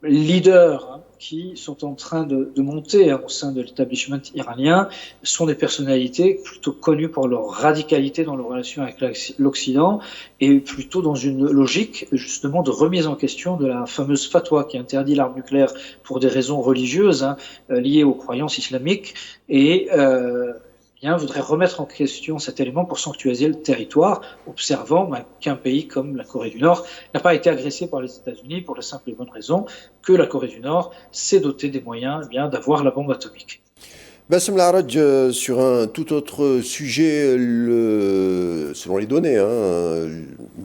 [SPEAKER 3] leaders qui sont en train de monter au sein de l'établissement iranien sont des personnalités plutôt connues pour leur radicalité dans leurs relations avec l'Occident, et plutôt dans une logique justement de remise en question de la fameuse fatwa qui interdit l'arme nucléaire pour des raisons religieuses liées aux croyances islamiques, et voudrait remettre en question cet élément pour sanctuariser le territoire, observant qu'un pays comme la Corée du Nord n'a pas été agressé par les États-Unis pour la simple et bonne raison que la Corée du Nord s'est dotée des moyens d'avoir la bombe atomique.
[SPEAKER 1] Bassem Laraj, sur un tout autre sujet, selon les données,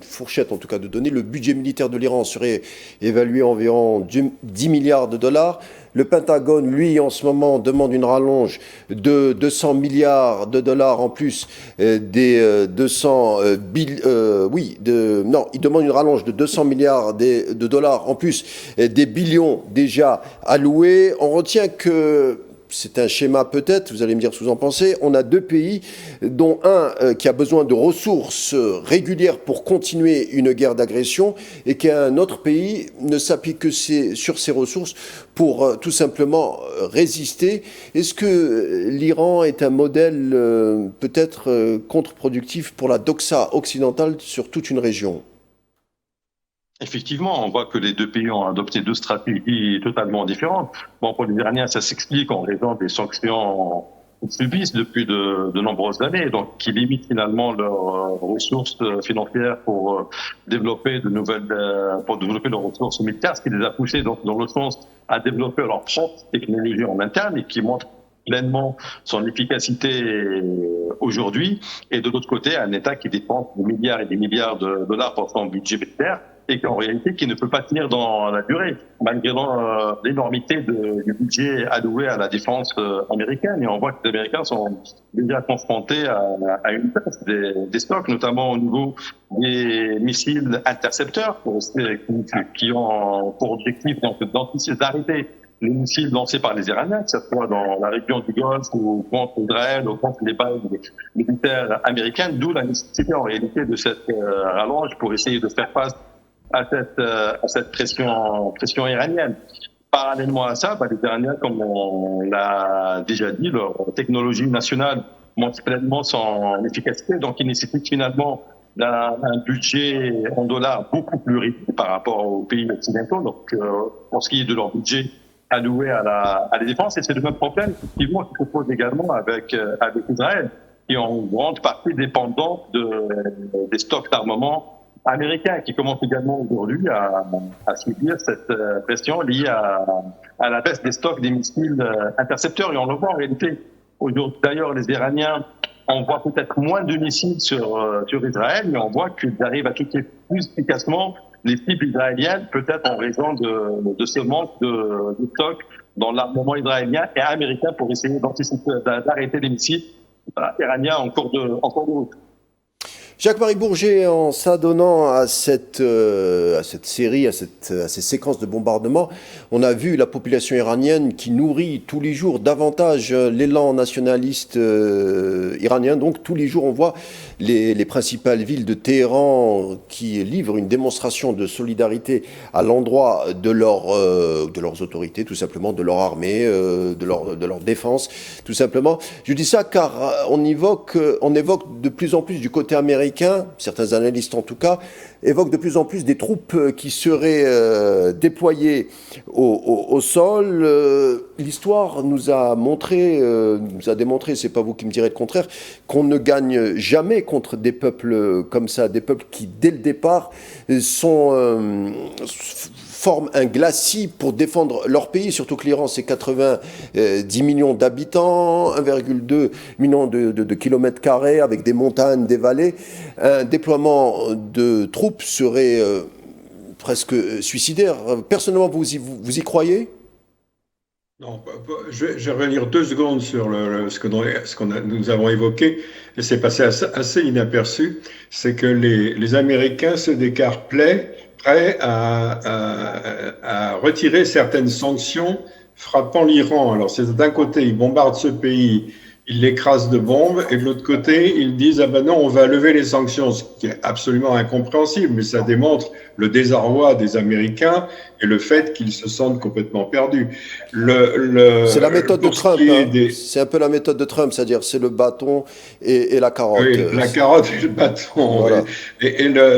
[SPEAKER 1] fourchette en tout cas de données. Le budget militaire de l'Iran serait évalué à environ 10 milliards de dollars. Le Pentagone, lui, en ce moment, demande une rallonge de 200 milliards de dollars en plus des 200 il demande une rallonge de 200 milliards de dollars en plus des billions déjà alloués. On retient que c'est un schéma peut-être, vous allez me dire ce que vous en pensez. On a deux pays, dont un qui a besoin de ressources régulières pour continuer une guerre d'agression et qu'un autre pays ne s'appuie que sur ses ressources pour tout simplement résister. Est-ce que l'Iran est un modèle peut-être contre-productif pour la doxa occidentale sur toute une région ?
[SPEAKER 2] Effectivement, on voit que les deux pays ont adopté deux stratégies totalement différentes. Bon, pour les Iraniens, ça s'explique en raison des sanctions qu'ils subissent depuis de nombreuses années, donc qui limitent finalement leurs ressources financières pour développer leurs ressources militaires, ce qui les a poussés donc dans le sens à développer leur propre technologie en interne et qui montre pleinement son efficacité aujourd'hui. Et de l'autre côté, un État qui dépense des milliards et des milliards de dollars pour son budget militaire et qu'en réalité, qui ne peut pas tenir dans la durée, malgré l'énormité du budget alloué à la défense américaine. Et on voit que les Américains sont déjà confrontés à une baisse des stocks, notamment au niveau des missiles intercepteurs, qui ont pour objectif d'arrêter les missiles lancés par les Iraniens, que ce soit dans la région du Golfe ou contre Israël ou contre les bases militaires américaines, d'où la nécessité en réalité de cette rallonge pour essayer de faire face à cette pression iranienne. Parallèlement à ça, les Iraniens, comme on l'a déjà dit, leur technologie nationale montre pleinement son efficacité, donc ils nécessitent finalement un budget en dollars beaucoup plus réduit par rapport aux pays occidentaux, donc pour ce qui est de leur budget alloué à la défense, et c'est le même problème effectivement qui se pose également avec Israël, qui est en grande partie dépendant des stocks d'armement américains, qui commencent également aujourd'hui à subir cette pression liée à la baisse des stocks des missiles intercepteurs. Et on le voit en réalité aujourd'hui. D'ailleurs, les Iraniens envoient peut-être moins de missiles sur Israël, mais on voit qu'ils arrivent à toucher plus efficacement les cibles israéliennes, peut-être en raison de ce manque de stock dans l'armement israélien et américain pour essayer d'arrêter les missiles iraniens en cours de route.
[SPEAKER 1] Jacques-Marie Bourget, en s'adonnant à cette série, à ces séquences de bombardements, on a vu la population iranienne qui nourrit tous les jours davantage l'élan nationaliste iranien. Donc tous les jours, on voit les principales villes de Téhéran qui livrent une démonstration de solidarité à l'endroit de leurs autorités, tout simplement, de leur armée, de leur défense, tout simplement. Je dis ça car on évoque de plus en plus du côté américain, certains analystes en tout cas, évoquent de plus en plus des troupes qui seraient déployées au sol. L'histoire nous a démontré, c'est pas vous qui me direz le contraire, qu'on ne gagne jamais contre des peuples comme ça, des peuples qui dès le départ forment un glacis pour défendre leur pays, surtout que l'Iran, c'est 90 millions d'habitants, 1,2 million de kilomètres carrés, avec des montagnes, des vallées. Un déploiement de troupes serait presque suicidaire. Personnellement, vous y croyez ?
[SPEAKER 4] Non, je vais revenir 2 secondes sur ce que nous avons évoqué, et c'est passé assez inaperçu, c'est que les Américains se déclarent prêts à retirer certaines sanctions frappant l'Iran. Alors c'est d'un côté, ils bombardent ce pays, ils l'écrasent de bombes, et de l'autre côté, ils disent « Ah ben non, on va lever les sanctions », ce qui est absolument incompréhensible, mais ça démontre le désarroi des Américains et le fait qu'ils se sentent complètement perdus.
[SPEAKER 1] C'est la méthode de Trump, c'est un peu la méthode de Trump, c'est-à-dire c'est le bâton et la carotte.
[SPEAKER 4] Oui, la carotte et le bâton.
[SPEAKER 1] Voilà.
[SPEAKER 4] Oui.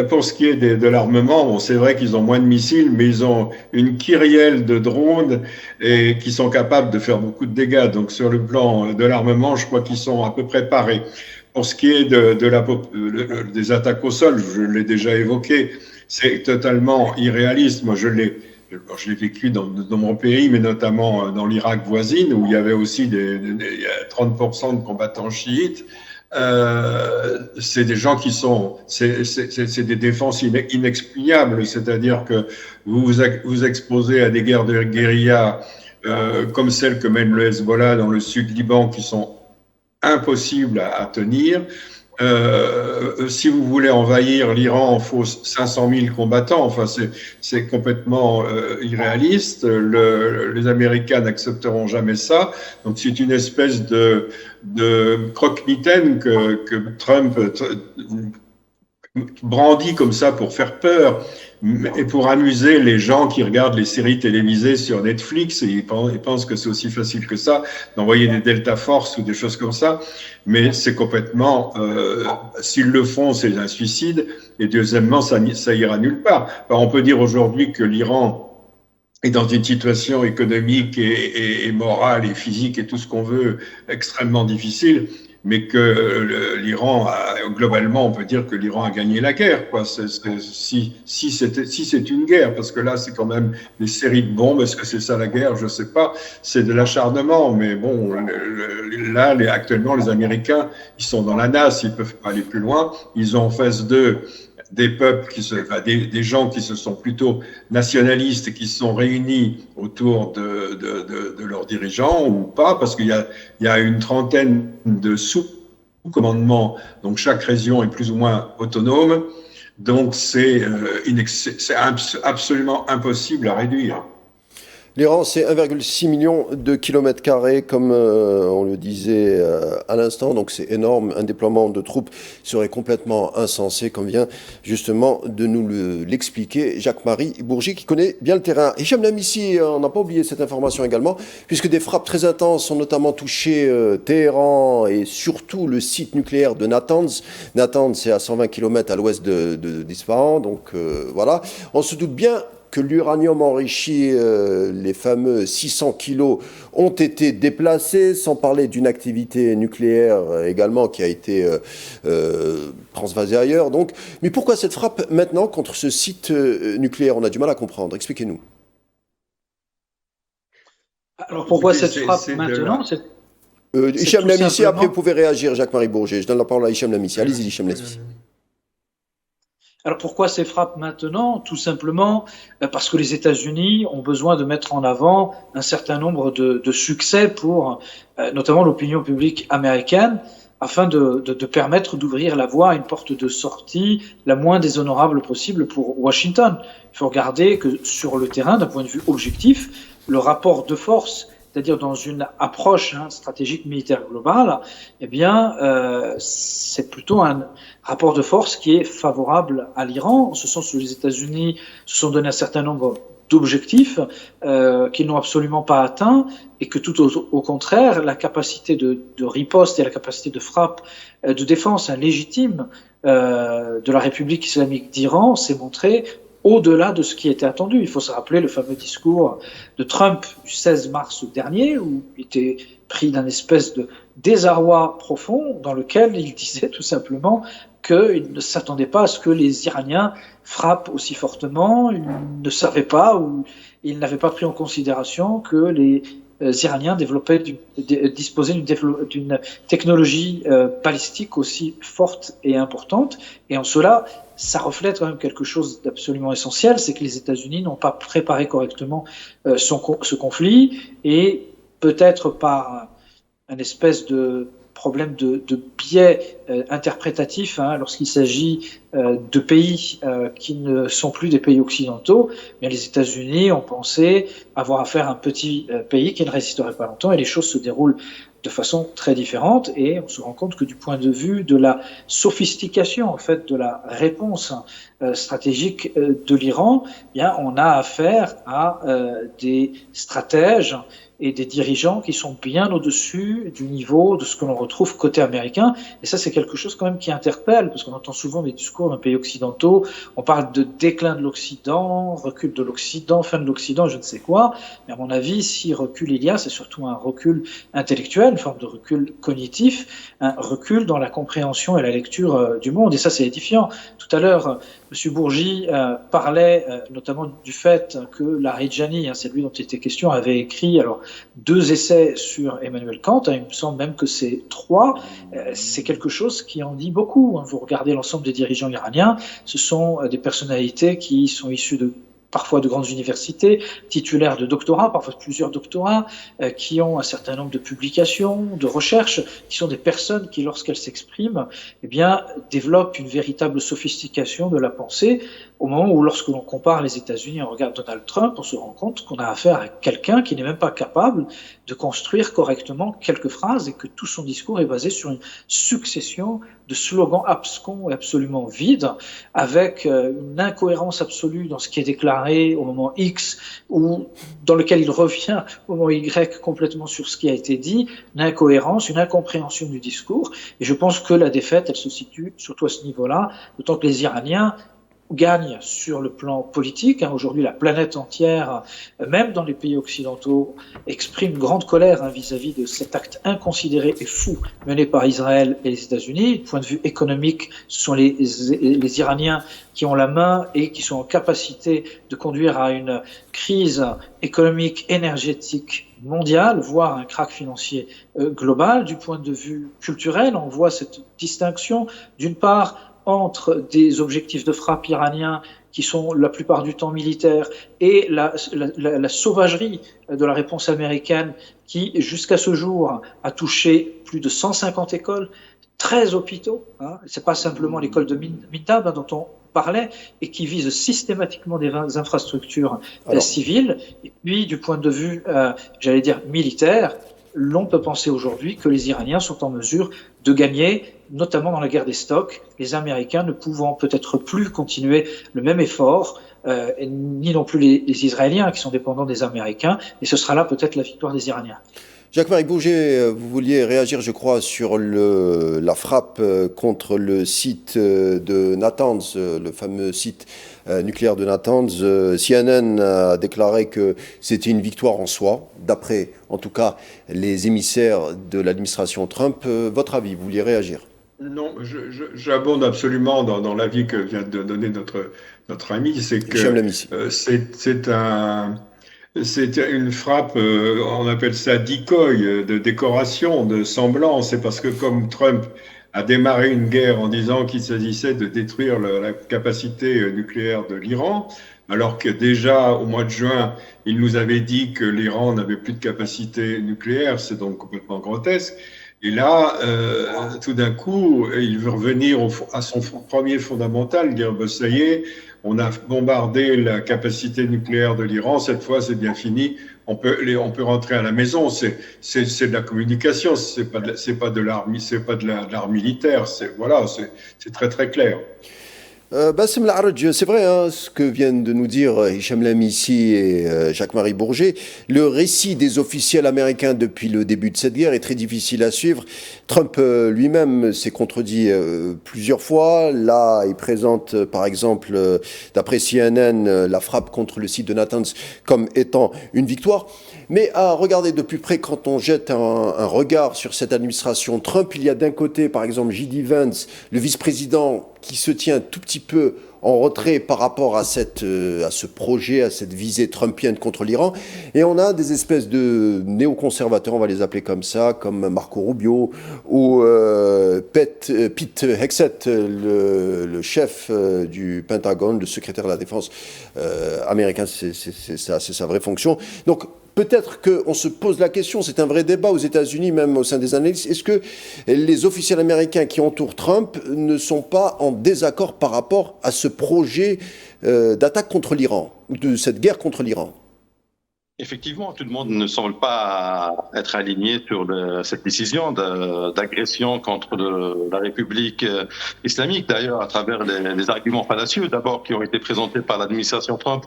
[SPEAKER 4] Pour ce qui est de l'armement, bon, c'est vrai qu'ils ont moins de missiles, mais ils ont une kyrielle de drones et qui sont capables de faire beaucoup de dégâts. Donc sur le plan de l'armement, je crois qu'ils sont à peu près parés. Pour ce qui est des attaques au sol, je l'ai déjà évoqué, c'est totalement irréaliste. Moi, je l'ai vécu dans mon pays, mais notamment dans l'Irak voisine, où il y avait aussi 30% de combattants chiites. c'est des gens qui sont, c'est des défenses inexpugnyables, c'est-à-dire que vous exposez à des guerres de guérilla comme celles que mène le Hezbollah dans le sud Liban, qui sont impossibles à tenir. Si vous voulez envahir l'Iran, il faut 500 000 combattants. Enfin, c'est complètement irréaliste. Les Américains n'accepteront jamais ça. Donc, c'est une espèce de croque-mitaine que Trump brandit comme ça pour faire peur et pour amuser les gens qui regardent les séries télévisées sur Netflix. Et ils pensent que c'est aussi facile que ça d'envoyer des Delta Force ou des choses comme ça. Mais c'est complètement, s'ils le font, c'est un suicide. Et deuxièmement, ça ira nulle part. Alors, on peut dire aujourd'hui que l'Iran est dans une situation économique et morale et physique et tout ce qu'on veut extrêmement difficile, mais que l'Iran, globalement, on peut dire que l'Iran a gagné la guerre, quoi. Si c'est une guerre, parce que là, c'est quand même des séries de bombes. Est-ce que c'est ça la guerre? Je sais pas. C'est de l'acharnement, mais bon, là, actuellement, les Américains, ils sont dans la nasse, ils peuvent pas aller plus loin. Ils ont en face d'eux des peuples des gens qui se sont plutôt nationalistes et qui se sont réunis autour de leurs dirigeants ou pas, parce qu'il y a une trentaine de sous-commandements, donc chaque région est plus ou moins autonome, donc c'est absolument impossible à réduire.
[SPEAKER 1] L'Iran, c'est 1,6 million de kilomètres carrés, comme on le disait à l'instant, donc c'est énorme. Un déploiement de troupes serait complètement insensé, comme vient justement de nous l'expliquer Jacques-Marie Bourgi, qui connaît bien le terrain. Hicham Lamisi, on n'a pas oublié cette information également, puisque des frappes très intenses ont notamment touché Téhéran et surtout le site nucléaire de Natanz. Natanz, c'est à 120 km à l'ouest d'Isfahan, donc voilà. On se doute bien que l'uranium enrichi, les fameux 600 kilos, ont été déplacés, sans parler d'une activité nucléaire également qui a été transvasée ailleurs. Donc, mais pourquoi cette frappe maintenant contre ce site nucléaire? On a du mal à comprendre. Expliquez-nous.
[SPEAKER 3] Alors pourquoi cette frappe maintenant?
[SPEAKER 1] Hicham Lamisi, après vous pouvez réagir, Jacques-Marie Bourget. Je donne la parole à Hicham Lamisi. Allez-y, Hicham Lamisi.
[SPEAKER 3] Alors pourquoi ces frappes maintenant? Tout simplement parce que les États-Unis ont besoin de mettre en avant un certain nombre de succès pour notamment l'opinion publique américaine, afin de permettre d'ouvrir la voie à une porte de sortie la moins déshonorable possible pour Washington. Il faut regarder que sur le terrain, d'un point de vue objectif, le rapport de force, c'est-à-dire dans une approche stratégique militaire globale, eh bien, c'est plutôt un rapport de force qui est favorable à l'Iran. En ce sens où les États-Unis se sont donné un certain nombre d'objectifs qu'ils n'ont absolument pas atteints, et que tout au contraire, la capacité de riposte et la capacité de frappe, de défense légitime de la République islamique d'Iran s'est montrée au-delà de ce qui était attendu. Il faut se rappeler le fameux discours de Trump du 16 mars dernier, où il était pris d'un espèce de désarroi profond, dans lequel il disait tout simplement qu'il ne s'attendait pas à ce que les Iraniens frappent aussi fortement. Il ne savait pas, ou il n'avait pas pris en considération que les Iraniens disposaient d'une technologie balistique aussi forte et importante. Et en cela, ça reflète quand même quelque chose d'absolument essentiel, c'est que les États-Unis n'ont pas préparé correctement ce conflit, et peut-être par un espèce de problème de biais interprétatif, lorsqu'il s'agit de pays qui ne sont plus des pays occidentaux, bien les États-Unis ont pensé avoir affaire à un petit pays qui ne résisterait pas longtemps, et les choses se déroulent de façon très différente, et on se rend compte que du point de vue de la sophistication en fait de la réponse stratégique de l'Iran, bien on a affaire à des stratèges et des dirigeants qui sont bien au-dessus du niveau de ce que l'on retrouve côté américain. Et ça, c'est quelque chose quand même qui interpelle, parce qu'on entend souvent des discours d'un pays occidentaux, on parle de déclin de l'Occident, recul de l'Occident, fin de l'Occident, je ne sais quoi. Mais à mon avis, si recul il y a, c'est surtout un recul intellectuel, une forme de recul cognitif, un recul dans la compréhension et la lecture du monde. Et ça, c'est édifiant. Tout à l'heure, M. Bourgi parlait notamment du fait que Larijani, c'est lui dont il était question, avait écrit, alors 2 essais sur Emmanuel Kant, il me semble même que c'est 3, c'est quelque chose qui en dit beaucoup. Vous regardez l'ensemble des dirigeants iraniens, ce sont des personnalités qui sont issues parfois de grandes universités, titulaires de doctorats, parfois plusieurs doctorats, qui ont un certain nombre de publications, de recherches, qui sont des personnes qui, lorsqu'elles s'expriment, eh bien, développent une véritable sophistication de la pensée, au moment où, lorsque l'on compare les États-Unis et on regarde Donald Trump, on se rend compte qu'on a affaire à quelqu'un qui n'est même pas capable de construire correctement quelques phrases et que tout son discours est basé sur une succession de slogans abscons et absolument vides, avec une incohérence absolue dans ce qui est déclaré au moment X, ou dans lequel il revient au moment Y complètement sur ce qui a été dit, une incohérence, une incompréhension du discours. Et je pense que la défaite, elle se situe surtout à ce niveau-là, d'autant que les Iraniens gagne sur le plan politique. Aujourd'hui, la planète entière, même dans les pays occidentaux, exprime une grande colère vis-à-vis de cet acte inconsidéré et fou mené par Israël et les États-Unis. Du point de vue économique, ce sont les Iraniens qui ont la main et qui sont en capacité de conduire à une crise économique, énergétique mondiale, voire un krach financier global. Du point de vue culturel, on voit cette distinction, d'une part, entre des objectifs de frappe iraniens qui sont la plupart du temps militaires et la sauvagerie de la réponse américaine qui, jusqu'à ce jour, a touché plus de 150 écoles, 13 hôpitaux, c'est pas simplement l'école de Mintab dont on parlait, et qui vise systématiquement des infrastructures civiles. Et puis, du point de vue, j'allais dire, militaire, l'on peut penser aujourd'hui que les Iraniens sont en mesure de gagner, notamment dans la guerre des stocks, les Américains ne pouvant peut-être plus continuer le même effort, ni non plus les Israéliens qui sont dépendants des Américains, et ce sera là peut-être la victoire des Iraniens.
[SPEAKER 1] Jacques-Marie Bourget, vous vouliez réagir, je crois, sur la frappe contre le site de Natanz, le fameux site nucléaire de Natanz. CNN a déclaré que c'était une victoire en soi, d'après, en tout cas, les émissaires de l'administration Trump. Votre avis, vous vouliez réagir?
[SPEAKER 4] Non, j'abonde absolument dans l'avis que vient de donner notre ami, c'est que c'est une frappe, on appelle ça decoy, de décoration, de semblance. C'est parce que comme Trump a démarré une guerre en disant qu'il s'agissait de détruire la capacité nucléaire de l'Iran, alors que déjà au mois de juin, il nous avait dit que l'Iran n'avait plus de capacité nucléaire, c'est donc complètement grotesque. Et là, tout d'un coup, il veut revenir à son premier fondamental, dire bah, ça y est, on a bombardé la capacité nucléaire de l'Iran, cette fois c'est bien fini, on peut rentrer à la maison. C'est de la communication, c'est pas de l'art militaire, c'est très très clair.
[SPEAKER 1] Bassem Laraj, c'est vrai ce que viennent de nous dire Hicham Lamisi et Jacques-Marie Bourget. Le récit des officiels américains depuis le début de cette guerre est très difficile à suivre. Trump lui-même s'est contredit plusieurs fois. Là, il présente par exemple, d'après CNN, la frappe contre le site de Natanz comme étant une victoire. Mais à regarder de plus près, quand on jette un regard sur cette administration Trump, il y a d'un côté, par exemple, J.D. Vance, le vice-président, qui se tient tout petit peu en retrait par rapport à ce projet, à cette visée trumpienne contre l'Iran. Et on a des espèces de néoconservateurs, on va les appeler comme ça, comme Marco Rubio ou Pete Hegseth, le chef du Pentagone, le secrétaire de la défense américain, c'est sa vraie fonction. Donc, peut-être qu'on se pose la question, c'est un vrai débat aux États-Unis, même au sein des analystes, est-ce que les officiels américains qui entourent Trump ne sont pas en désaccord par rapport à ce projet d'attaque contre l'Iran, de cette guerre contre l'Iran?
[SPEAKER 2] Effectivement, tout le monde ne semble pas être aligné sur cette décision d'agression contre la République islamique, d'ailleurs à travers les arguments fallacieux d'abord qui ont été présentés par l'administration Trump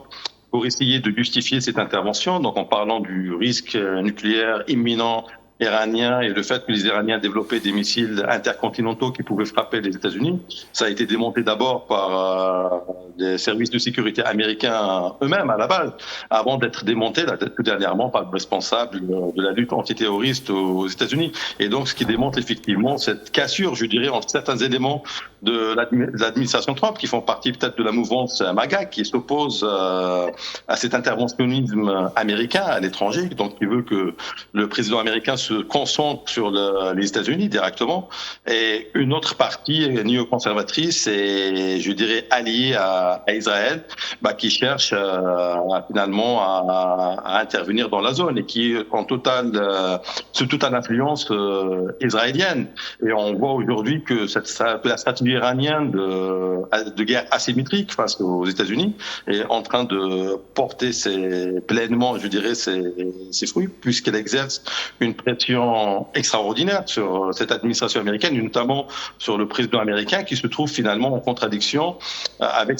[SPEAKER 2] pour essayer de justifier cette intervention, donc en parlant du risque nucléaire imminent iranien et le fait que les Iraniens développaient des missiles intercontinentaux qui pouvaient frapper les États-Unis. Ça a été démonté d'abord par les services de sécurité américains eux-mêmes à la base, avant d'être démonté tout dernièrement par le responsable de la lutte antiterroriste aux États-Unis. Et donc, ce qui démontre effectivement cette cassure, je dirais, entre certains éléments de l'administration Trump, qui font partie peut-être de la mouvance MAGA, qui s'oppose à cet interventionnisme américain à l'étranger, donc qui veut que le président américain se concentre sur les États-Unis directement, et une autre partie néoconservatrice et, je dirais, alliée à Israël, qui cherche finalement à intervenir dans la zone et qui est en sous totale influence israélienne. Et on voit aujourd'hui que la stratégie iranienne de guerre asymétrique face aux États-Unis est en train de porter pleinement, je dirais, ses fruits, puisqu'elle exerce une pression extraordinaire sur cette administration américaine, et notamment sur le président américain, qui se trouve finalement en contradiction avec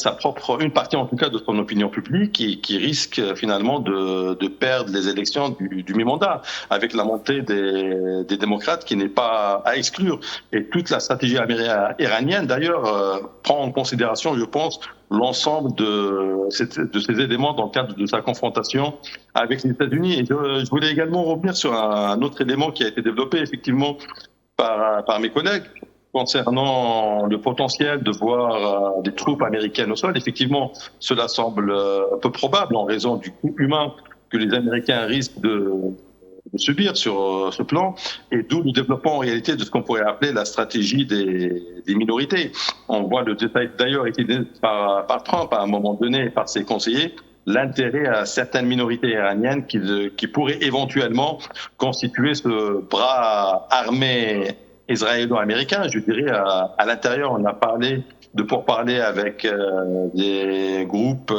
[SPEAKER 2] une partie en tout cas de son opinion publique, et qui risque finalement de perdre les élections du mi-mandat, avec la montée des démocrates qui n'est pas à exclure. Et toute la stratégie iranienne, d'ailleurs, prend en considération, je pense, l'ensemble de ces éléments dans le cadre de sa confrontation avec les États-Unis. Et je voulais également revenir sur un autre élément qui a été développé effectivement par mes collègues concernant le potentiel de voir des troupes américaines au sol. Effectivement, cela semble peu probable en raison du coût humain que les Américains risquent de subir sur ce plan, et d'où le développement en réalité de ce qu'on pourrait appeler la stratégie des minorités. On voit le détail d'ailleurs été donné par Trump à un moment donné, par ses conseillers, l'intérêt à certaines minorités iraniennes qui pourraient éventuellement constituer ce bras armé israélo-américain. Je dirais à l'intérieur, on a parlé de pourparlers avec des groupes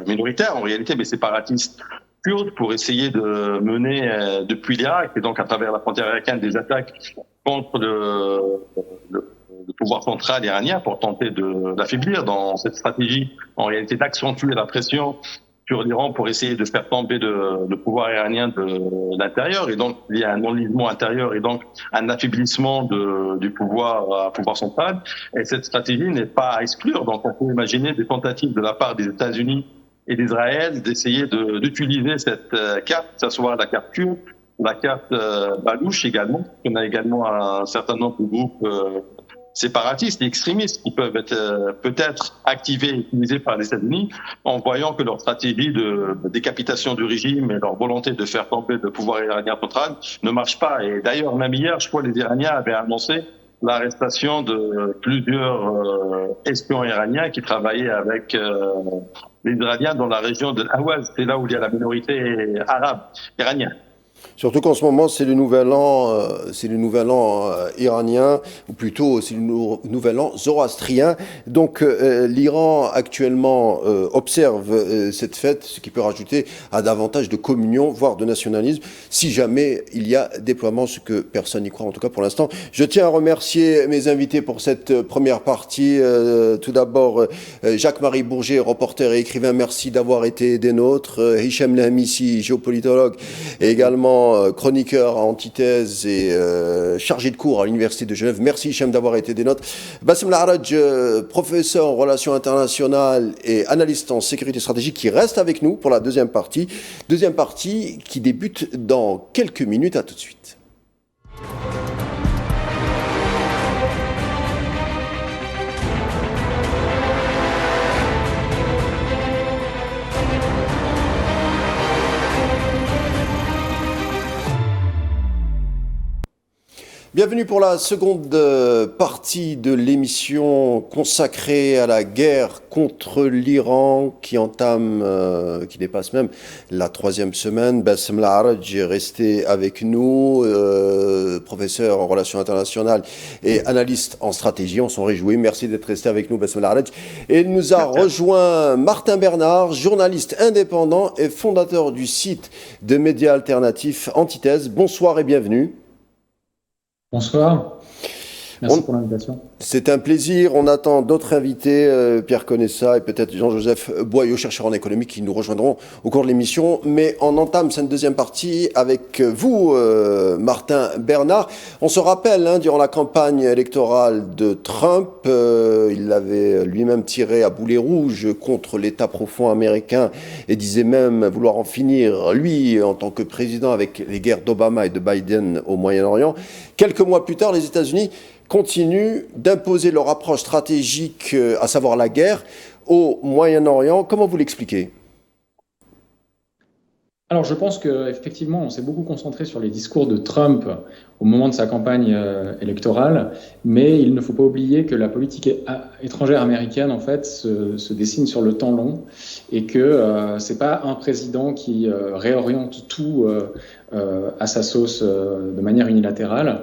[SPEAKER 2] minoritaires en réalité, mais séparatistes kurdes, pour essayer de mener depuis l'Irak et donc à travers la frontière irakienne des attaques contre le pouvoir central iranien pour tenter de l'affaiblir dans cette stratégie en réalité d'accentuer la pression sur l'Iran pour essayer de faire tomber le pouvoir iranien de l'intérieur. Et donc, il y a un enlisement intérieur et donc un affaiblissement du pouvoir central. Et cette stratégie n'est pas à exclure. Donc, on peut imaginer des tentatives de la part des États-Unis et d'Israël d'essayer d'utiliser cette carte, que ce soit la carte kurde, la carte Balouche également. On a également un certain nombre de groupes séparatistes et extrémistes qui peuvent être peut-être activés et utilisés par les États-Unis en voyant que leur stratégie de décapitation du régime et leur volonté de faire tomber le pouvoir iranien central ne marche pas. Et d'ailleurs, même hier, je crois que les Iraniens avaient annoncé l'arrestation de plusieurs espions iraniens qui travaillaient avec les Iraniens dans la région de l'Ahwaz. C'est là où il y a la minorité arabe iranienne.
[SPEAKER 1] Surtout qu'en ce moment, c'est le nouvel an, iranien, ou plutôt c'est le nouvel an zoroastrien. Donc l'Iran actuellement observe cette fête, ce qui peut rajouter à davantage de communion, voire de nationalisme, si jamais il y a déploiement, ce que personne n'y croit en tout cas pour l'instant. Je tiens à remercier mes invités pour cette première partie. Tout d'abord, Jacques-Marie Bourget, reporter et écrivain, merci d'avoir été des nôtres. Hicham Lehamissi, géopolitologue, et également chroniqueur à Antithèse et chargé de cours à l'Université de Genève. Merci Hicham d'avoir été des nôtres. Bassem Laraj, professeur en relations internationales et analyste en sécurité stratégique, qui reste avec nous pour la deuxième partie. Deuxième partie qui débute dans quelques minutes. À tout de suite. Bienvenue pour la seconde partie de l'émission consacrée à la guerre contre l'Iran qui dépasse même la troisième semaine. Bassem Laraj est resté avec nous, professeur en relations internationales et analyste en stratégie. On s'en réjouit. Merci d'être resté avec nous, Bassem Laraj. Et il nous a rejoint Martin Bernard, journaliste indépendant et fondateur du site de médias alternatifs Antithèse. Bonsoir et bienvenue.
[SPEAKER 5] Bonsoir, merci pour l'invitation.
[SPEAKER 1] C'est un plaisir. On attend d'autres invités, Pierre Conessa et peut-être Jean-Joseph Boyau, chercheur en économie, qui nous rejoindront au cours de l'émission. Mais on entame cette deuxième partie avec vous, Martin Bernard. On se rappelle, durant la campagne électorale de Trump, il avait lui-même tiré à boulet rouge contre l'État profond américain et disait même vouloir en finir, lui, en tant que président, avec les guerres d'Obama et de Biden au Moyen-Orient. Quelques mois plus tard, les États-Unis continuent d'imposer leur approche stratégique, à savoir la guerre, au Moyen-Orient. Comment vous l'expliquez ?
[SPEAKER 5] Alors, je pense qu'effectivement, on s'est beaucoup concentré sur les discours de Trump au moment de sa campagne électorale, mais il ne faut pas oublier que la politique étrangère américaine, en fait, se dessine sur le temps long et que c'est pas un président qui réoriente tout à sa sauce de manière unilatérale.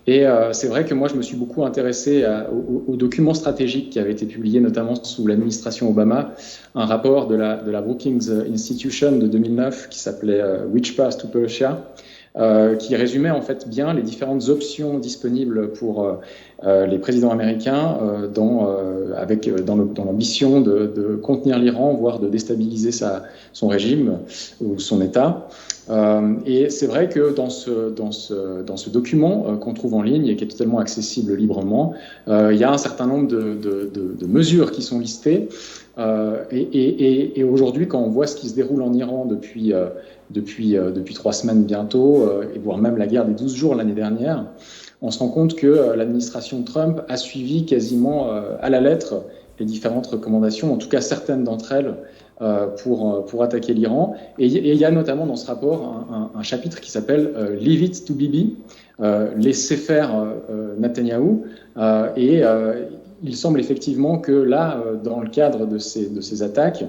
[SPEAKER 5] Et c'est vrai que moi, je me suis beaucoup intéressé aux documents stratégiques qui avaient été publiés, notamment sous l'administration Obama, un rapport de la Brookings Institution de 2009 qui s'appelait Which Path to Persia, qui résumait en fait bien les différentes options disponibles pour les présidents américains dans l'ambition de contenir l'Iran, voire de déstabiliser son régime ou son État. Et c'est vrai que dans ce document qu'on trouve en ligne et qui est totalement accessible librement, il y a un certain nombre de mesures qui sont listées. Et aujourd'hui, quand on voit ce qui se déroule en Iran depuis 3 semaines bientôt, et voire même la guerre des 12 jours l'année dernière, on se rend compte que l'administration Trump a suivi quasiment à la lettre les différentes recommandations, en tout cas certaines d'entre elles, pour attaquer l'Iran. Et il y a notamment dans ce rapport un chapitre qui s'appelle « Leave it to Bibi », laisser faire Netanyahou. Il semble effectivement que là, dans le cadre de ces attaques,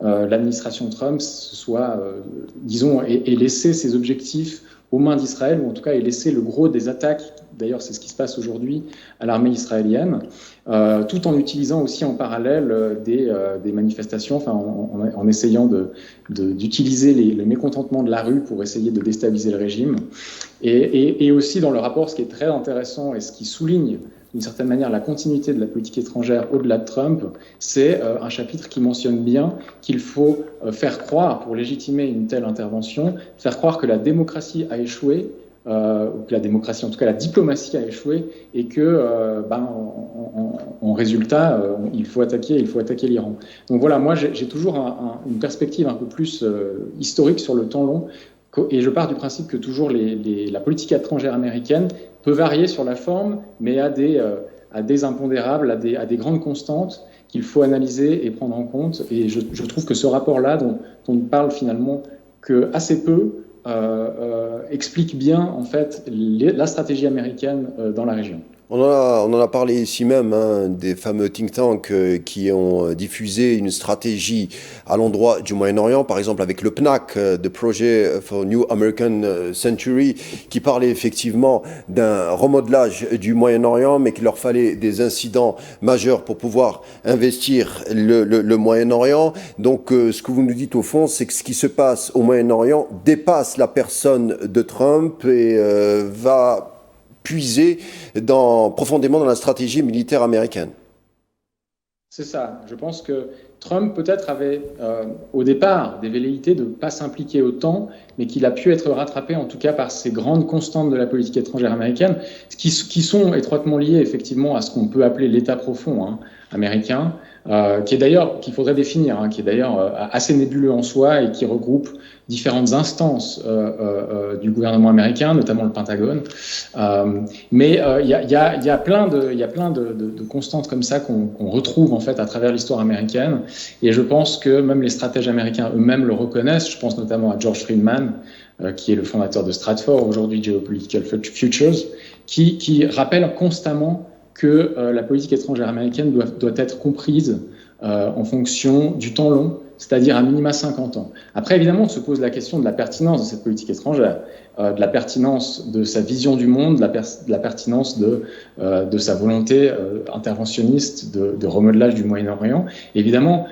[SPEAKER 5] l'administration Trump ait laissé ses objectifs aux mains d'Israël, ou en tout cas ait laissé le gros des attaques, d'ailleurs c'est ce qui se passe aujourd'hui, à l'armée israélienne, tout en utilisant aussi en parallèle des manifestations, enfin, en essayant d'utiliser le mécontentement de la rue pour essayer de déstabiliser le régime. Et aussi dans le rapport, ce qui est très intéressant et ce qui souligne d'une certaine manière la continuité de la politique étrangère au-delà de Trump, c'est un chapitre qui mentionne bien qu'il faut faire croire, pour légitimer une telle intervention, faire croire que la démocratie a échoué, ou que la démocratie, en tout cas la diplomatie a échoué, et que, en résultat, il faut attaquer l'Iran. Donc voilà, moi j'ai toujours une perspective un peu plus historique sur le temps long, et je pars du principe que toujours la politique étrangère américaine peut varier sur la forme, mais à des impondérables, à des grandes constantes qu'il faut analyser et prendre en compte. Et je trouve que ce rapport-là, dont on ne parle finalement que assez peu, explique bien en fait la stratégie américaine dans la région.
[SPEAKER 1] On en a parlé ici même, des fameux think tanks qui ont diffusé une stratégie à l'endroit du Moyen-Orient, par exemple avec le PNAC, The Project for New American Century, qui parlait effectivement d'un remodelage du Moyen-Orient, mais qu'il leur fallait des incidents majeurs pour pouvoir investir le Moyen-Orient. Donc ce que vous nous dites au fond, c'est que ce qui se passe au Moyen-Orient dépasse la personne de Trump et va puiser profondément dans la stratégie militaire américaine.
[SPEAKER 5] C'est ça. Je pense que Trump peut-être avait au départ des velléités de ne pas s'impliquer autant, mais qu'il a pu être rattrapé en tout cas par ces grandes constantes de la politique étrangère américaine, qui sont étroitement liées effectivement à ce qu'on peut appeler l'État profond américain, qui est d'ailleurs, qu'il faudrait définir, qui est d'ailleurs assez nébuleux en soi et qui regroupe différentes instances du gouvernement américain, notamment le Pentagone. Mais il y a plein de constantes comme ça qu'on retrouve en fait à travers l'histoire américaine. Et je pense que même les stratèges américains eux-mêmes le reconnaissent. Je pense notamment à George Friedman, qui est le fondateur de Stratfor, aujourd'hui Geopolitical Futures, qui rappelle constamment que la politique étrangère américaine doit être comprise en fonction du temps long, c'est-à-dire à minima 50 ans. Après, évidemment, on se pose la question de la pertinence de cette politique étrangère, de la pertinence de sa vision du monde, de la pertinence de sa volonté interventionniste de remodelage du Moyen-Orient. Évidemment,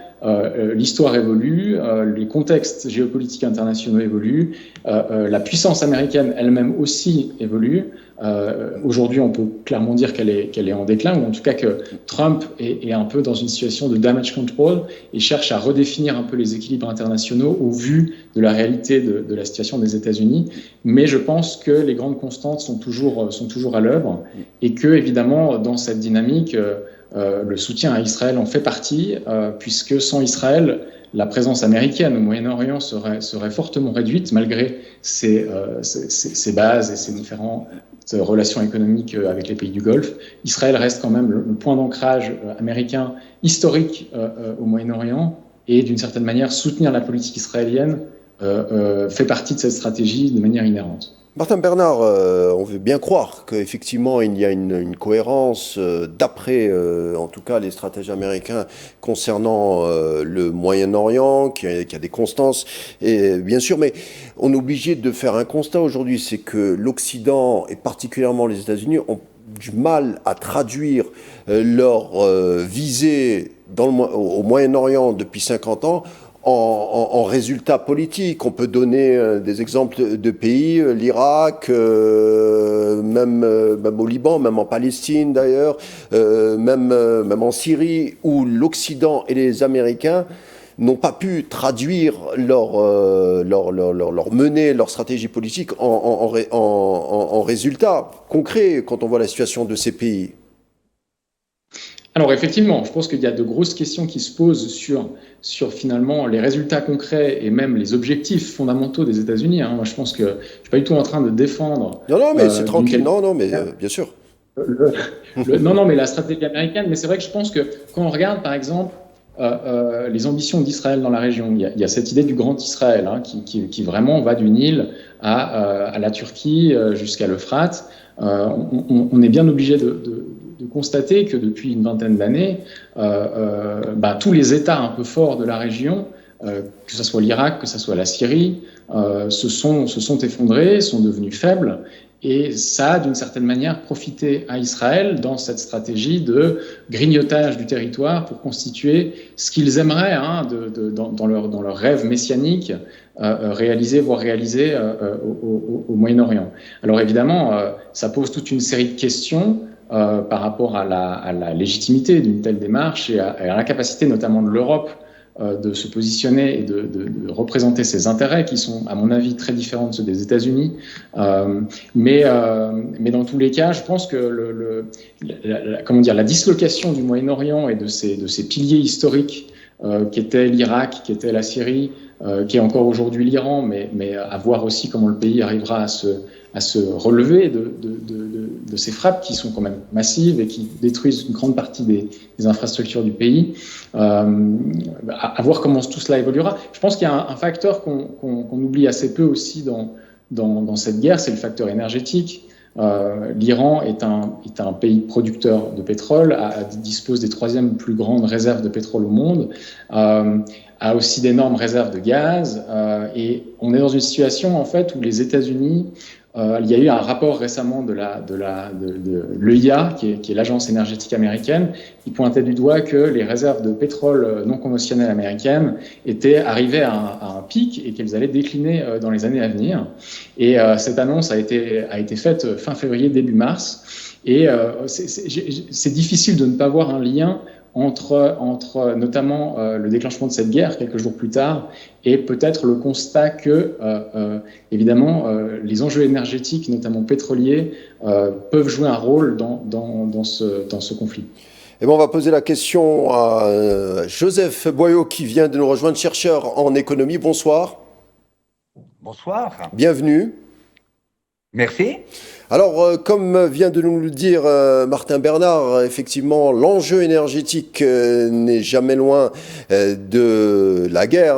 [SPEAKER 5] l'histoire évolue, les contextes géopolitiques internationaux évoluent, la puissance américaine elle-même aussi évolue. Aujourd'hui, on peut clairement dire qu'elle est en déclin, ou en tout cas que Trump est un peu dans une situation de damage control et cherche à redéfinir un peu les équilibres internationaux au vu de la réalité de la situation des États-Unis. Mais je pense que les grandes constantes sont toujours à l'œuvre et que, évidemment, dans cette dynamique, le soutien à Israël en fait partie, puisque sans Israël, la présence américaine au Moyen-Orient serait fortement réduite, malgré ses bases et ses différentes relations économiques avec les pays du Golfe. Israël reste quand même le point d'ancrage américain historique au Moyen-Orient, et d'une certaine manière, soutenir la politique israélienne fait partie de cette stratégie de manière inhérente.
[SPEAKER 1] Martin Bernard, on veut bien croire qu'effectivement il y a une cohérence d'après, en tout cas, les stratèges américains concernant le Moyen-Orient, qu'il y a des constances, et bien sûr, mais on est obligé de faire un constat aujourd'hui, c'est que l'Occident, et particulièrement les États-Unis, ont du mal à traduire leur visée au Moyen-Orient depuis 50 ans en résultats politiques. On peut donner des exemples de pays, l'Irak, même au Liban, même en Palestine d'ailleurs, même en Syrie, où l'Occident et les Américains n'ont pas pu traduire leur menée, leur stratégie politique en résultats concrets quand on voit la situation de ces pays.
[SPEAKER 5] Alors effectivement, je pense qu'il y a de grosses questions qui se posent sur finalement les résultats concrets et même les objectifs fondamentaux des États-Unis. Moi, je pense que je suis pas du tout en train de défendre.
[SPEAKER 1] Non, mais c'est tranquille. Non, mais bien sûr.
[SPEAKER 5] Non, mais la stratégie américaine. Mais c'est vrai que je pense que quand on regarde, par exemple, les ambitions d'Israël dans la région, il y a cette idée du Grand Israël qui vraiment va du Nil à la Turquie jusqu'à l'Euphrate. On est bien obligé de constater que depuis une vingtaine d'années, tous les États un peu forts de la région, que ce soit l'Irak, que ce soit la Syrie, se sont effondrés, sont devenus faibles. Et ça a, d'une certaine manière, profité à Israël dans cette stratégie de grignotage du territoire pour constituer ce qu'ils aimeraient dans leur rêve messianique réaliser au Moyen-Orient. Alors évidemment, ça pose toute une série de questions par rapport à la légitimité d'une telle démarche et à la capacité notamment de l'Europe de se positionner et de représenter ses intérêts qui sont, à mon avis, très différents de ceux des États-Unis. Mais dans tous les cas, je pense que la dislocation du Moyen-Orient et de ses piliers historiques qui étaient l'Irak, qui était la Syrie, qui est encore aujourd'hui l'Iran, mais à voir aussi comment le pays arrivera à se relever de ces frappes qui sont quand même massives et qui détruisent une grande partie des infrastructures du pays, à voir comment tout cela évoluera. Je pense qu'il y a un facteur qu'on oublie assez peu aussi dans cette guerre, c'est le facteur énergétique. L'Iran est un pays producteur de pétrole, dispose des troisièmes plus grandes réserves de pétrole au monde, a aussi d'énormes réserves de gaz, et on est dans une situation en fait où les États-Unis, il y a eu un rapport récemment de l'EIA, qui est l'agence énergétique américaine, qui pointait du doigt que les réserves de pétrole non conventionnelles américaines étaient arrivées à un pic et qu'elles allaient décliner dans les années à venir. Et cette annonce a été faite fin février, début mars. Et c'est difficile de ne pas voir un lien entre notamment le déclenchement de cette guerre quelques jours plus tard et peut-être le constat que, évidemment, les enjeux énergétiques, notamment pétroliers, peuvent jouer un rôle dans ce conflit.
[SPEAKER 1] Et on va poser la question à Joseph Boyau qui vient de nous rejoindre, chercheur en économie. Bonsoir.
[SPEAKER 6] Bonsoir.
[SPEAKER 1] Bienvenue.
[SPEAKER 6] Merci.
[SPEAKER 1] Alors, comme vient de nous le dire Martin Bernard, effectivement, l'enjeu énergétique n'est jamais loin de la guerre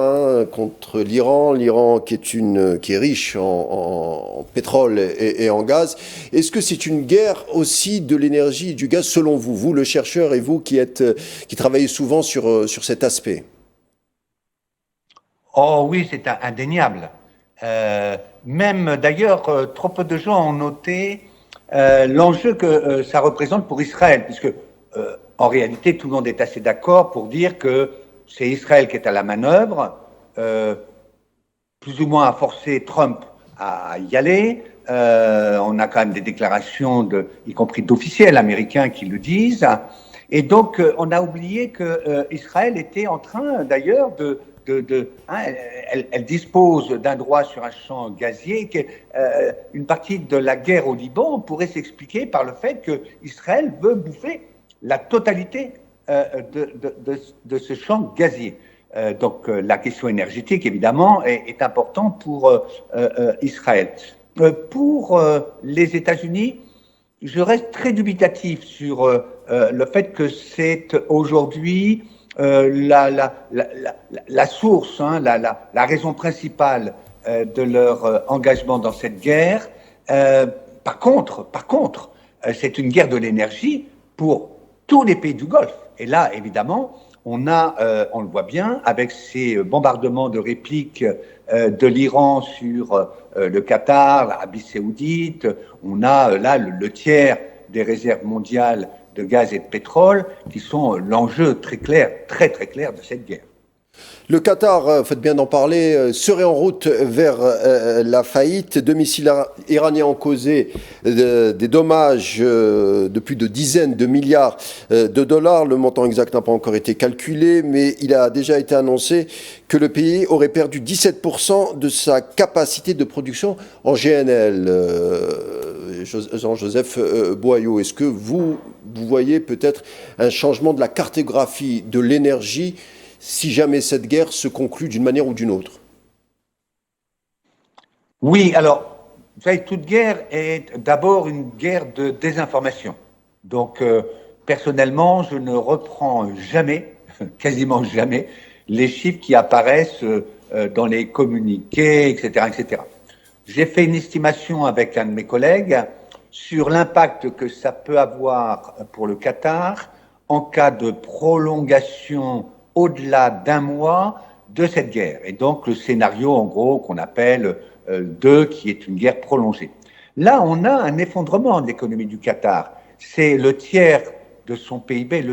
[SPEAKER 1] contre l'Iran. L'Iran qui est riche en pétrole et en gaz. Est-ce que c'est une guerre aussi de l'énergie et du gaz selon vous, vous le chercheur et vous qui travaillez souvent sur cet aspect?
[SPEAKER 6] Oh oui, c'est indéniable. Même d'ailleurs, trop peu de gens ont noté l'enjeu que ça représente pour Israël, puisque en réalité, tout le monde est assez d'accord pour dire que c'est Israël qui est à la manœuvre, plus ou moins a forcé Trump à y aller. On a quand même des déclarations, y compris d'officiels américains qui le disent. Et donc, on a oublié que Israël était en train, d'ailleurs, elle dispose d'un droit sur un champ gazier. Une partie de la guerre au Liban pourrait s'expliquer par le fait que Israël veut bouffer la totalité de ce champ gazier. Donc, la question énergétique, évidemment, est importante pour Israël. Pour les États-Unis, je reste très dubitatif sur le fait que c'est aujourd'hui la source, la raison principale de leur engagement dans cette guerre. Par contre, c'est une guerre de l'énergie pour tous les pays du Golfe. Et là, évidemment, on le voit bien, avec ces bombardements de répliques de l'Iran sur le Qatar, l'Arabie Saoudite. On a là le tiers des réserves mondiales de gaz et de pétrole qui sont l'enjeu très clair, très très clair de cette guerre.
[SPEAKER 1] Le Qatar, faites bien d'en parler, serait en route vers la faillite. 2 missiles iraniens ont causé des dommages de plus de dizaines de milliards de dollars. Le montant exact n'a pas encore été calculé, mais il a déjà été annoncé que le pays aurait perdu 17% de sa capacité de production en GNL. Jean-Joseph Boyau, est-ce que vous voyez peut-être un changement de la cartographie de l'énergie si jamais cette guerre se conclut d'une manière ou d'une autre?
[SPEAKER 6] Oui, alors, vous savez, toute guerre est d'abord une guerre de désinformation. Donc, personnellement, je ne reprends jamais, quasiment jamais, les chiffres qui apparaissent dans les communiqués, etc., etc. J'ai fait une estimation avec un de mes collègues sur l'impact que ça peut avoir pour le Qatar en cas de prolongation au-delà d'un mois de cette guerre. Et donc, le scénario, en gros, qu'on appelle 2, qui est une guerre prolongée. Là, on a un effondrement de l'économie du Qatar. C'est le tiers de son PIB,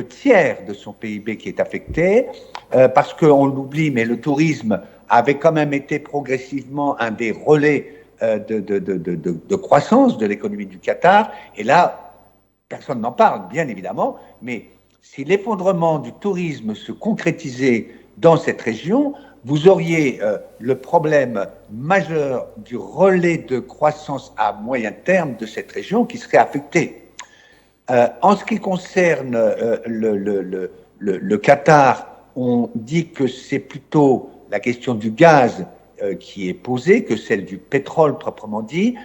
[SPEAKER 6] qui est affecté, parce qu'on l'oublie, mais le tourisme avait quand même été progressivement un des relais de croissance de l'économie du Qatar. Et là, personne n'en parle, bien évidemment, mais si l'effondrement du tourisme se concrétisait dans cette région, vous auriez le problème majeur du relais de croissance à moyen terme de cette région qui serait affecté. En ce qui concerne le Qatar, on dit que c'est plutôt la question du gaz qui est posée que celle du pétrole proprement dit.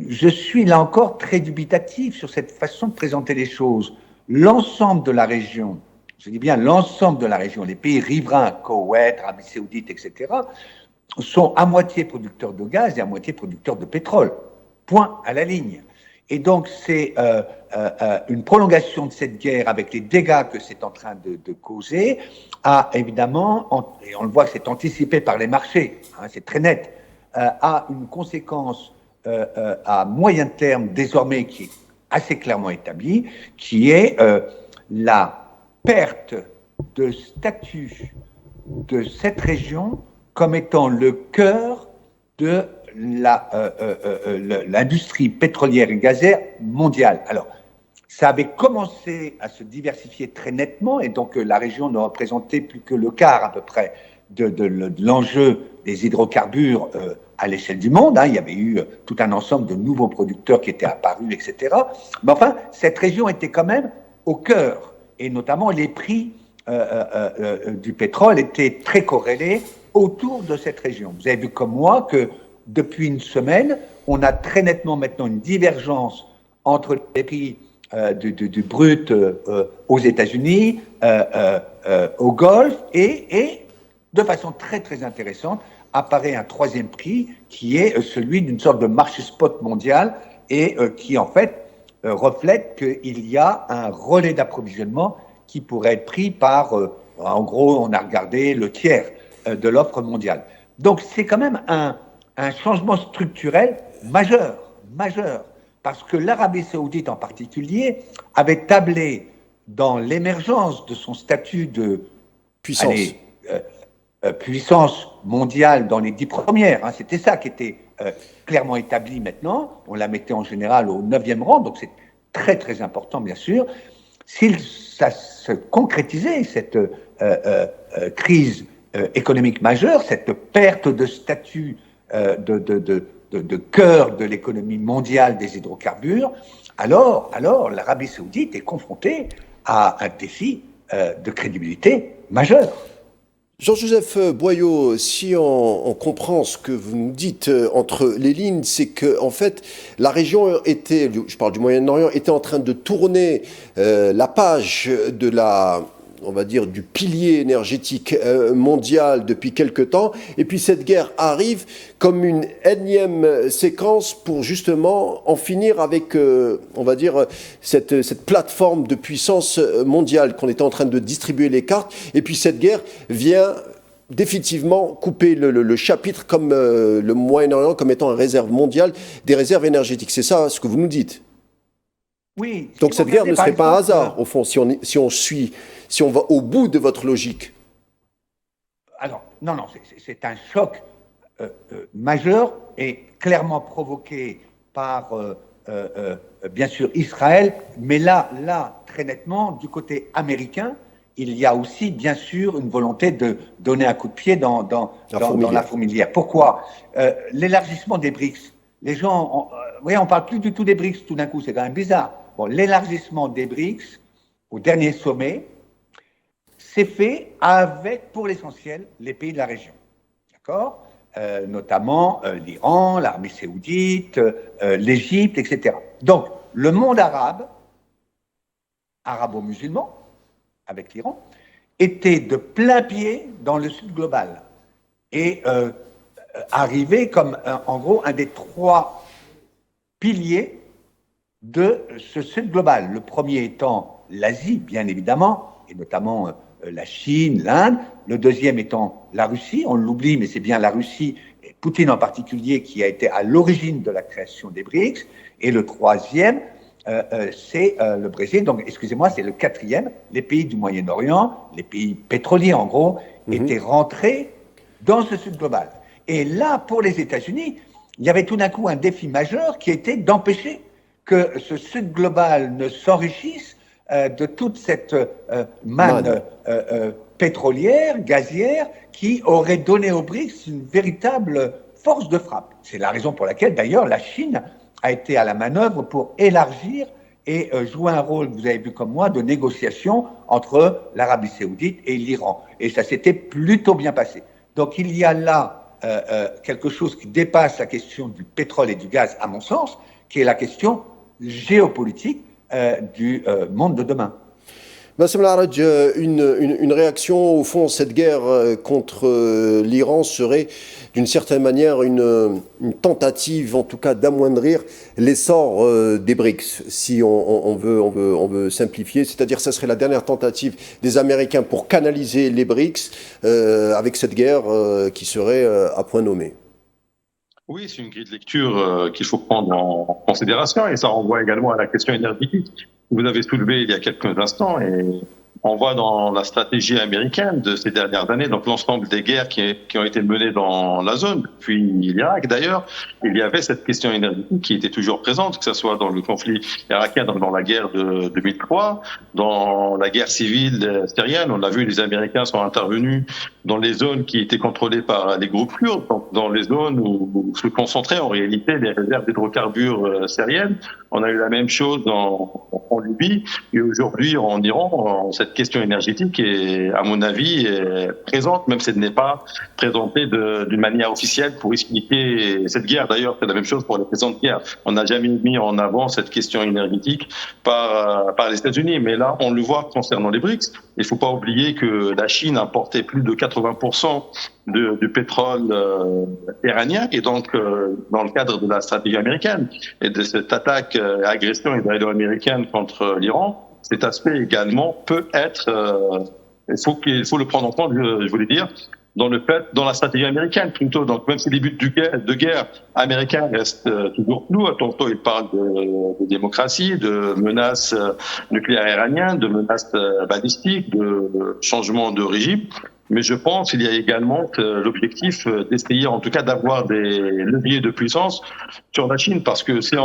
[SPEAKER 6] Je suis là encore très dubitatif sur cette façon de présenter les choses. L'ensemble de la région, je dis bien l'ensemble de la région, les pays riverains, Koweït, Arabie Saoudite, etc., sont à moitié producteurs de gaz et à moitié producteurs de pétrole. Point à la ligne. Et donc, c'est une prolongation de cette guerre avec les dégâts que c'est en train de causer, a évidemment, et on le voit que c'est anticipé par les marchés, hein, c'est très net, a une conséquence à moyen terme désormais qui est assez clairement établie, qui est la perte de statut de cette région comme étant le cœur de l'industrie pétrolière et gazière mondiale. Alors, ça avait commencé à se diversifier très nettement et donc la région ne représentait plus que le quart à peu près de l'enjeu des hydrocarbures à l'échelle du monde. Hein. Il y avait eu tout un ensemble de nouveaux producteurs qui étaient apparus, etc. Mais enfin, cette région était quand même au cœur et notamment les prix du pétrole étaient très corrélés autour de cette région. Vous avez vu comme moi que depuis une semaine, on a très nettement maintenant une divergence entre les prix du brut aux États-Unis, au Golfe, et de façon très très intéressante, apparaît un troisième prix qui est celui d'une sorte de marché spot mondial et qui en fait reflète qu'il y a un relais d'approvisionnement qui pourrait être pris par, en gros, on a regardé le tiers de l'offre mondiale. Donc c'est quand même un changement structurel majeur, parce que l'Arabie saoudite en particulier avait tablé dans l'émergence de son statut de puissance mondiale dans les 10 premières. Hein, c'était ça qui était clairement établi maintenant. On la mettait en général au 9e rang, donc c'est très très important bien sûr. Si ça se concrétisait, cette crise économique majeure, cette perte de statut de cœur de l'économie mondiale des hydrocarbures, alors l'Arabie saoudite est confrontée à un défi de crédibilité majeur.
[SPEAKER 1] Jean-Joseph Boyau, si on comprend ce que vous nous dites entre les lignes, c'est que en fait la région était, je parle du Moyen-Orient, était en train de tourner la page de on va dire, du pilier énergétique mondial depuis quelque temps. Et puis cette guerre arrive comme une énième séquence pour justement en finir avec, on va dire, cette plateforme de puissance mondiale qu'on était en train de distribuer les cartes. Et puis cette guerre vient définitivement couper le chapitre comme le Moyen-Orient comme étant une réserve mondiale des réserves énergétiques. C'est ça ce que vous nous dites?
[SPEAKER 6] Oui.
[SPEAKER 1] Donc cette guerre ne serait pas un hasard, au fond, si on va au bout de votre logique.
[SPEAKER 6] Alors, non, c'est un choc majeur et clairement provoqué par, bien sûr, Israël, mais là, très nettement, du côté américain, il y a aussi, bien sûr, une volonté de donner un coup de pied dans la fourmilière. Pourquoi? L'élargissement des BRICS. Les gens, on parle plus du tout des BRICS tout d'un coup, c'est quand même bizarre. Bon, l'élargissement des BRICS au dernier sommet s'est fait avec, pour l'essentiel, les pays de la région, d'accord, notamment l'Iran, l'Arabie saoudite, l'Égypte, etc. Donc, le monde arabe, arabo-musulman, avec l'Iran, était de plein pied dans le sud global et arrivait comme, en gros, un des 3 piliers de ce sud global. Le premier étant l'Asie, bien évidemment, et notamment la Chine, l'Inde. Le deuxième étant la Russie. On l'oublie, mais c'est bien la Russie, et Poutine en particulier, qui a été à l'origine de la création des BRICS. Et le troisième, c'est le Brésil. Donc, excusez-moi, c'est le 4e. Les pays du Moyen-Orient, les pays pétroliers en gros, étaient rentrés dans ce sud global. Et là, pour les États-Unis, il y avait tout d'un coup un défi majeur qui était d'empêcher que ce sud global ne s'enrichisse de toute cette manne pétrolière, gazière, qui aurait donné aux BRICS une véritable force de frappe. C'est la raison pour laquelle, d'ailleurs, la Chine a été à la manœuvre pour élargir et jouer un rôle, vous avez vu comme moi, de négociation entre l'Arabie saoudite et l'Iran. Et ça s'était plutôt bien passé. Donc il y a là quelque chose qui dépasse la question du pétrole et du gaz, à mon sens, qui est la question géopolitique du monde de demain.
[SPEAKER 1] Bassem El-Araj, une réaction, au fond, cette guerre contre l'Iran serait d'une certaine manière une tentative, en tout cas, d'amoindrir l'essor des BRICS, si on veut simplifier. C'est-à-dire, ça serait la dernière tentative des Américains pour canaliser les BRICS avec cette guerre qui serait à point nommé.
[SPEAKER 2] Oui, c'est une grille de lecture qu'il faut prendre en considération et ça renvoie également à la question énergétique. Vous avez soulevé il y a quelques instants et on voit dans la stratégie américaine de ces dernières années, donc l'ensemble des guerres qui ont été menées dans la zone, depuis l'Irak d'ailleurs, il y avait cette question énergétique qui était toujours présente, que ce soit dans le conflit irakien, dans la guerre de 2003, dans la guerre civile syrienne. On l'a vu, les Américains sont intervenus dans les zones qui étaient contrôlées par les groupes kurdes, donc dans les zones où se concentraient en réalité les réserves d'hydrocarbures syriennes. On a eu la même chose en Libye et aujourd'hui en Iran. Cette question énergétique est, à mon avis, est présente, même si elle n'est pas présentée d'une manière officielle pour expliquer cette guerre. D'ailleurs, c'est la même chose pour les présentes guerres. On n'a jamais mis en avant cette question énergétique par les États-Unis, mais là, on le voit concernant les BRICS. Il ne faut pas oublier que la Chine importait plus de 80% du pétrole iranien et donc dans le cadre de la stratégie américaine et de cette attaque agression israélo-américaine contre l'Iran, cet aspect également peut être il faut le prendre en compte, je voulais dire, dans la stratégie américaine plutôt. Donc même si les buts de guerre américains restent toujours flous, tantôt ils parlent de démocratie, de menaces nucléaires iraniennes, de menaces balistiques, de changement de régime. Mais je pense qu'il y a également l'objectif d'essayer en tout cas d'avoir des leviers de puissance sur la Chine, parce que si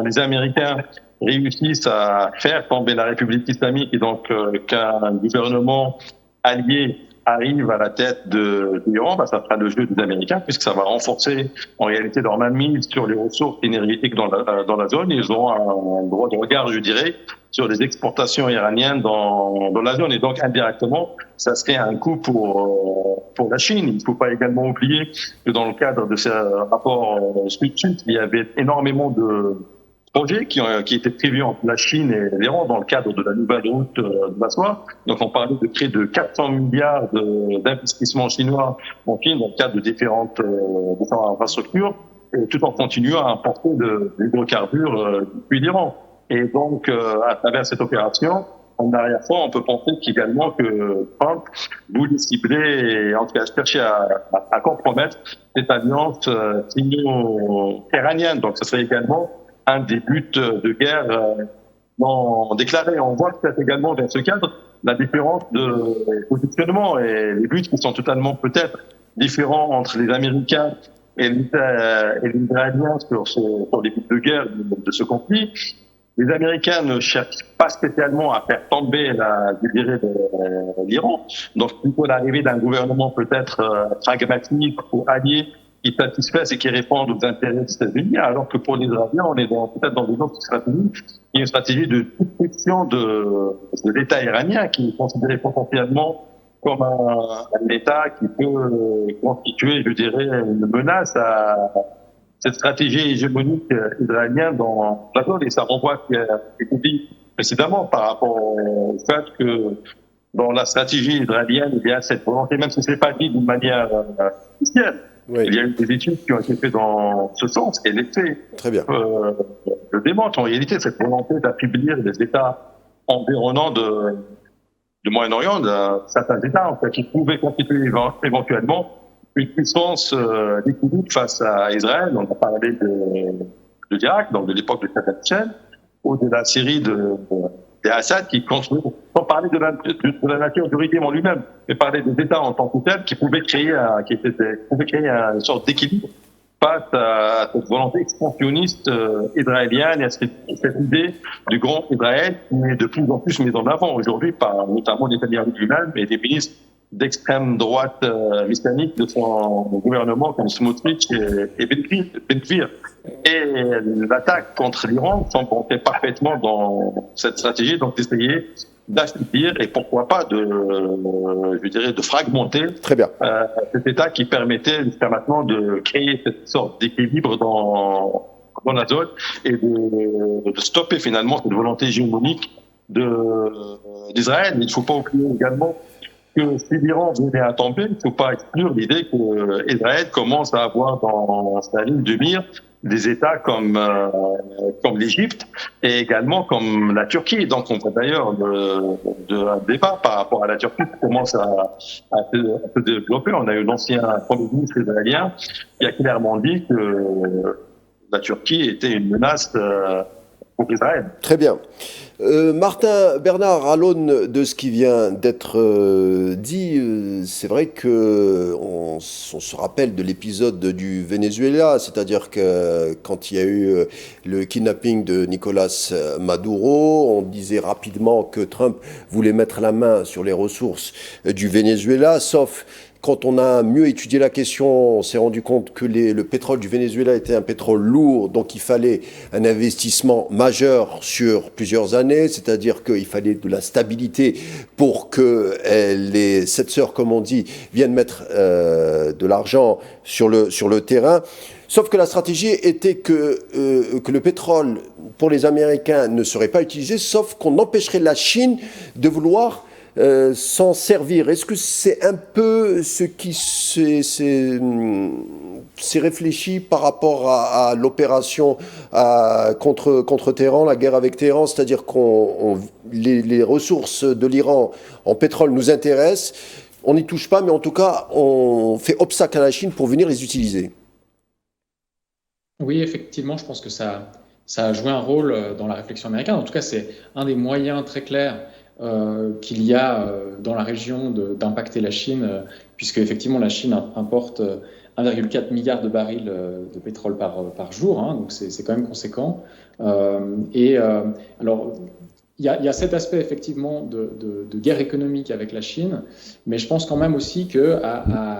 [SPEAKER 2] les Américains réussissent à faire tomber la République islamique et donc qu'un gouvernement allié arrive à la tête de l'Iran, ça fera le jeu des Américains, puisque ça va renforcer en réalité leur mainmise sur les ressources énergétiques dans la zone. Ils auront un droit de regard, je dirais, sur les exportations iraniennes dans la zone. Et donc, indirectement, ça serait un coup pour la Chine. Il ne faut pas également oublier que dans le cadre de ces rapports Sud-Sud, il y avait énormément de projets qui étaient prévus entre la Chine et l'Iran dans le cadre de la nouvelle route de la soie. Donc, on parlait de près de 400 milliards d'investissements chinois en Chine dans le cadre de différentes infrastructures, et tout en continuant à importer de l'hydrocarbure depuis l'Iran. Et donc, à travers cette opération, en arrière-fond, on peut penser qu'également que Trump voulait cibler et en tout cas chercher à compromettre cette alliance sino-iranienne. Donc, ce serait également un des buts de guerre non déclarés. On voit peut-être également dans ce cadre la différence de positionnement et les buts qui sont totalement peut-être différents entre les Américains et les Israéliens sur les buts de guerre de ce conflit. Les Américains ne cherchent pas spécialement à faire tomber l'Iran, donc plutôt l'arrivée d'un gouvernement peut-être pragmatique ou allié qui satisfasse et qui répondent aux intérêts des États-Unis, alors que pour les Israéliens, on est peut-être dans une autre stratégie, qui est une stratégie de destruction de l'État iranien, qui est considéré potentiellement comme un État qui peut constituer, je dirais, une menace à cette stratégie hégémonique israélienne dans la zone. Et ça renvoie à ce qui a été dit précédemment par rapport au fait que dans la stratégie israélienne, il y a cette volonté, même si ce n'est pas dit d'une manière officielle. Oui. Il y a eu des études qui ont été faites dans ce sens, et les faits le démontrent. En réalité, cette volonté d'affaiblir les États environnants du Moyen-Orient, certains États en fait, qui pouvaient constituer éventuellement une puissance d'équilibre face à Israël. On a parlé de l'Irak, donc de l'époque de Saddam Hussein, ou de la Syrie d'Assad, qui construit, sans parler de la nature du régime en lui-même, mais parler des États en tant que tels qui pouvaient créer une sorte d'équilibre face à cette volonté expansionniste israélienne et à cette idée du grand Israël qui est de plus en plus mise en avant aujourd'hui par notamment Netanyahou lui-même et des ministres d'extrême droite islamique de son gouvernement comme Smotrich et Ben Gvir. Et l'attaque contre l'Iran s'emboîtait parfaitement dans cette stratégie, donc d'essayer d'affaiblir et pourquoi pas de fragmenter cet État qui permettait jusqu'à maintenant de créer cette sorte d'équilibre dans la zone et de stopper finalement cette volonté hégémonique d'Israël. Il ne faut pas oublier également que si l'Iran venait à tomber, il ne faut pas exclure l'idée que Israël commence à avoir dans sa ligne de mire des États comme l'Égypte et également comme la Turquie. Donc on voit d'ailleurs un débat par rapport à la Turquie qui commence à se développer. On a eu l'ancien Premier ministre israélien qui a clairement dit que la Turquie était une menace pour Israël.
[SPEAKER 1] Très bien. Martin Bernard, à l'aune de ce qui vient d'être dit, c'est vrai qu'on se rappelle de l'épisode du Venezuela, c'est-à-dire que quand il y a eu le kidnapping de Nicolas Maduro, on disait rapidement que Trump voulait mettre la main sur les ressources du Venezuela, sauf quand on a mieux étudié la question, on s'est rendu compte que le pétrole du Venezuela était un pétrole lourd, donc il fallait un investissement majeur sur plusieurs années, c'est-à-dire qu'il fallait de la stabilité pour que les sept sœurs, comme on dit, viennent mettre de l'argent sur le terrain. Sauf que la stratégie était que le pétrole pour les Américains ne serait pas utilisé, sauf qu'on empêcherait la Chine de vouloir s'en servir. Est-ce que c'est un peu ce qui s'est réfléchi par rapport à l'opération contre Téhéran, la guerre avec Téhéran, c'est-à-dire les ressources de l'Iran en pétrole nous intéressent, on n'y touche pas, mais en tout cas, on fait obstacle à la Chine pour venir les utiliser.
[SPEAKER 5] Oui, effectivement, je pense que ça a joué un rôle dans la réflexion américaine. En tout cas, c'est un des moyens très clairs qu'il y a dans la région d'impacter la Chine, puisque effectivement la Chine importe 1,4 milliard de barils de pétrole par jour, hein, donc c'est quand même conséquent. Alors, il y a cet aspect effectivement de guerre économique avec la Chine, mais je pense quand même aussi que,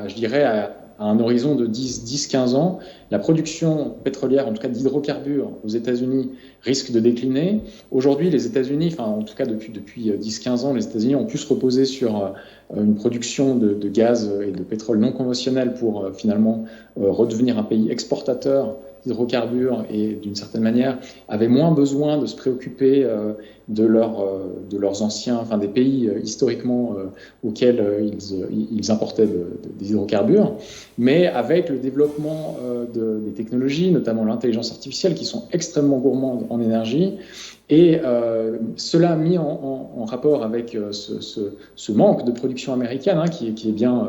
[SPEAKER 5] je dirais, à un horizon de 10-15 ans, la production pétrolière, en tout cas d'hydrocarbures aux États-Unis, risque de décliner. Aujourd'hui, les États-Unis, enfin en tout cas depuis 10-15 ans, les États-Unis ont pu se reposer sur une production de gaz et de pétrole non conventionnel pour finalement redevenir un pays exportateur d'hydrocarbures et d'une certaine manière avaient moins besoin de se préoccuper de leurs anciens, enfin des pays historiquement auxquels ils importaient des hydrocarbures, mais avec le développement des technologies, notamment l'intelligence artificielle, qui sont extrêmement gourmandes en énergie, et cela mis en rapport avec ce manque de production américaine, hein, qui est bien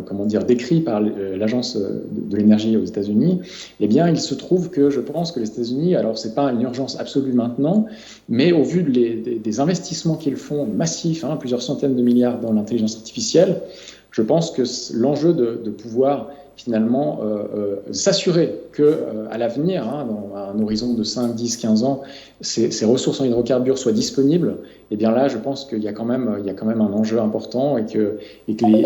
[SPEAKER 5] comment dire, décrit par l'Agence de l'énergie aux États-Unis. Eh bien, il se trouve que je pense que les États-Unis, alors c'est pas une urgence absolue maintenant, mais au vu des investissements qu'ils font massifs, hein, plusieurs centaines de milliards dans l'intelligence artificielle, je pense que l'enjeu de pouvoir finalement s'assurer que à l'avenir, hein, dans un horizon de 5, 10, 15 ans, ces ressources en hydrocarbures soient disponibles, et bien là, je pense qu'il y a quand même un enjeu important et que